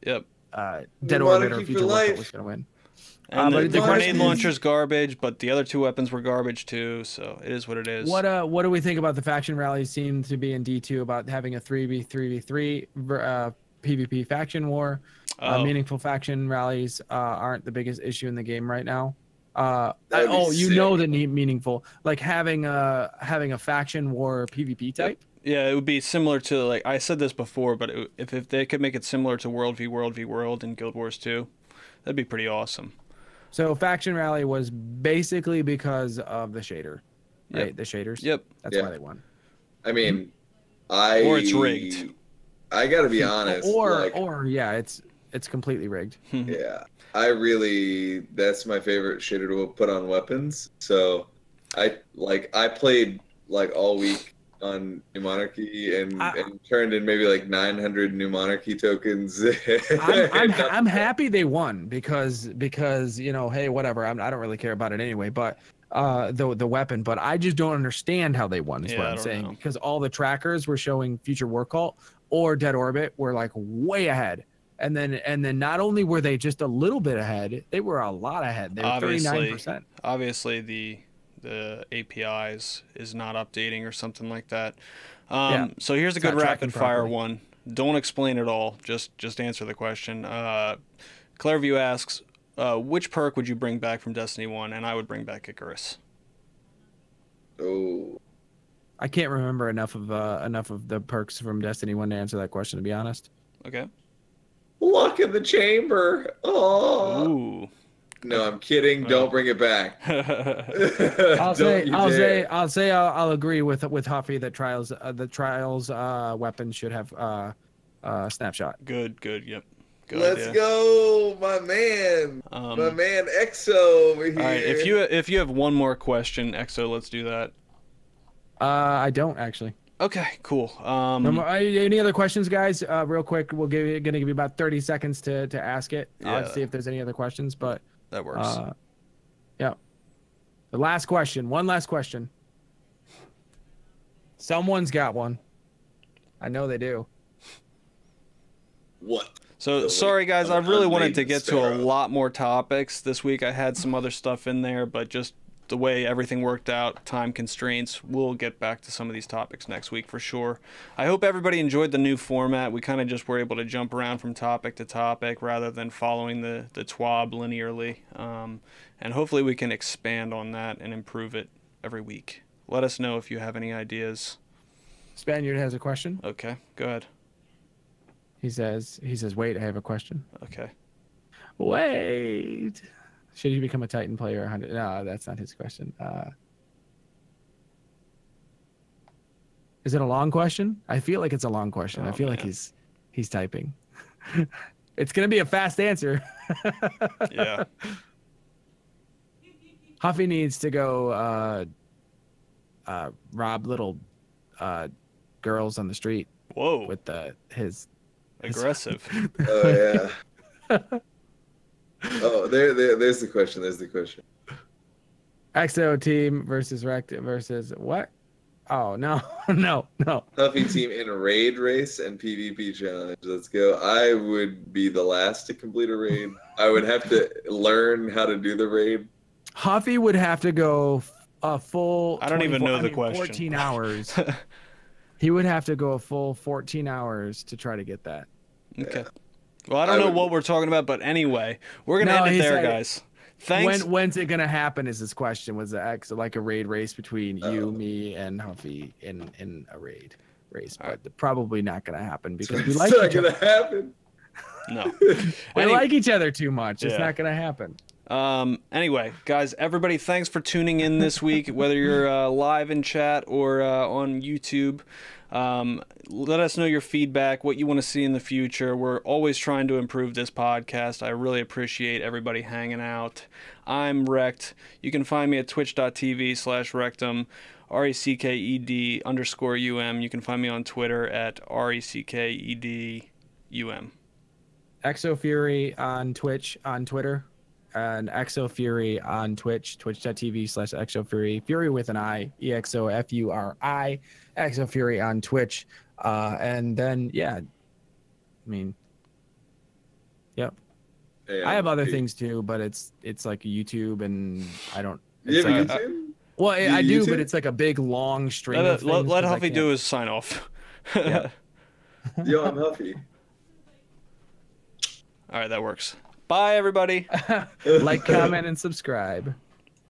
Yep. Dead Orbit or Future Warfare was going to win. And but the the grenade question launcher's garbage, but the other two weapons were garbage too, so it is what it is. What do we think about the Faction Rally seem to be in D2 about having a 3v3 PvP faction war? Meaningful faction rallies aren't the biggest issue in the game right now. Meaningful, like having a faction war PvP type. Yeah, it would be similar to, like I said this before, but if they could make it similar to World v World in Guild Wars 2, that'd be pretty awesome. So Faction Rally was basically because of the shader, right? The shaders. Yep. That's why they won. I mean, or it's rigged. I gotta be honest. It's completely rigged. Yeah, that's my favorite shader to put on weapons. So I played like all week on New Monarchy and turned in maybe like 900 New Monarchy tokens. I'm happy they won because hey, whatever. I don't really care about it anyway. But the weapon, but I just don't understand how they won. Is what I'm saying, because all the trackers were showing Future War Cult or Dead Orbit were like way ahead, and then not only were they just a little bit ahead, they were a lot ahead. They were 39%. Obviously, the APIs is not updating or something like that. So here's a good rapid fire one. Don't explain it all. Just answer the question. Clairview asks, which perk would you bring back from Destiny 1? And I would bring back Icarus. Oh, I can't remember enough of the perks from Destiny 1 to answer that question, to be honest. Okay. Luck in the chamber. Oh. Ooh. No, I'm kidding. Don't bring it back. I'll agree with Huffy that the trials weapon should have snapshot. Good. Yep. Good Let's idea. go, my man. My man Exo over here. All right, if you have one more question, Exo, let's do that. I don't actually. Okay, cool. Any other questions, guys? Real quick, gonna give you about 30 seconds to ask it. I'll see if there's any other questions, but that works. Yeah. The last question. One last question. Someone's got one. I know they do. What? So sorry guys, I really wanted to get to a lot more topics this week. I had some other stuff in there, but just the way everything worked out, time constraints, we'll get back to some of these topics next week for sure. I hope everybody enjoyed the new format. We kind of just were able to jump around from topic to topic rather than following the TWAB linearly. And hopefully we can expand on that and improve it every week. Let us know if you have any ideas. Spaniard has a question. Okay, go ahead. He says, wait, I have a question. Okay. Wait. Should he become a Titan player 100? No, that's not his question. Is it a long question? I feel like it's a long question. I feel like he's typing. It's going to be a fast answer. Yeah. Huffy needs to go rob little girls on the street. Whoa. With his aggressive. Oh yeah. Oh, there's the question. There's the question. XO team versus Recked versus what? Oh no. Huffy team in a raid race and PvP challenge. Let's go. I would be the last to complete a raid. I would have to learn how to do the raid. Huffy would have to go a full. I don't even know the question. 14 hours. He would have to go a full 14 hours to try to get that. Okay. Well, I don't know what we're talking about, but anyway, we're going to end it there, guys. Thanks. When's it going to happen is his question. Was the X like a raid race between you, me, and Huffy in a raid race? But probably not going to happen because we like each other. It's not going to happen. No. We like each other too much. It's not going to happen. Anyway, guys, everybody, thanks for tuning in this week, whether you're live in chat or on YouTube. Let us know your feedback, what you want to see in the future. We're always trying to improve this podcast. I really appreciate everybody hanging out. I'm Recked. You can find me at twitch.tv/Reckdom, RECKED_UM. You can find me on Twitter at RECKEDUM. Exo Fury on Twitch, on Twitter. And Exo Fury on Twitch, twitch.tv/Exo Fury, Fury with an I, EXOFURI, Exo Fury on Twitch. And then, I have other things too, but it's like YouTube and I don't. You have YouTube? Well, I do, but it's like a big long string of things. Let Huffy do his sign off. Yeah. Yo, I'm Huffy. All right, that works. Bye, everybody. Like, comment, and subscribe.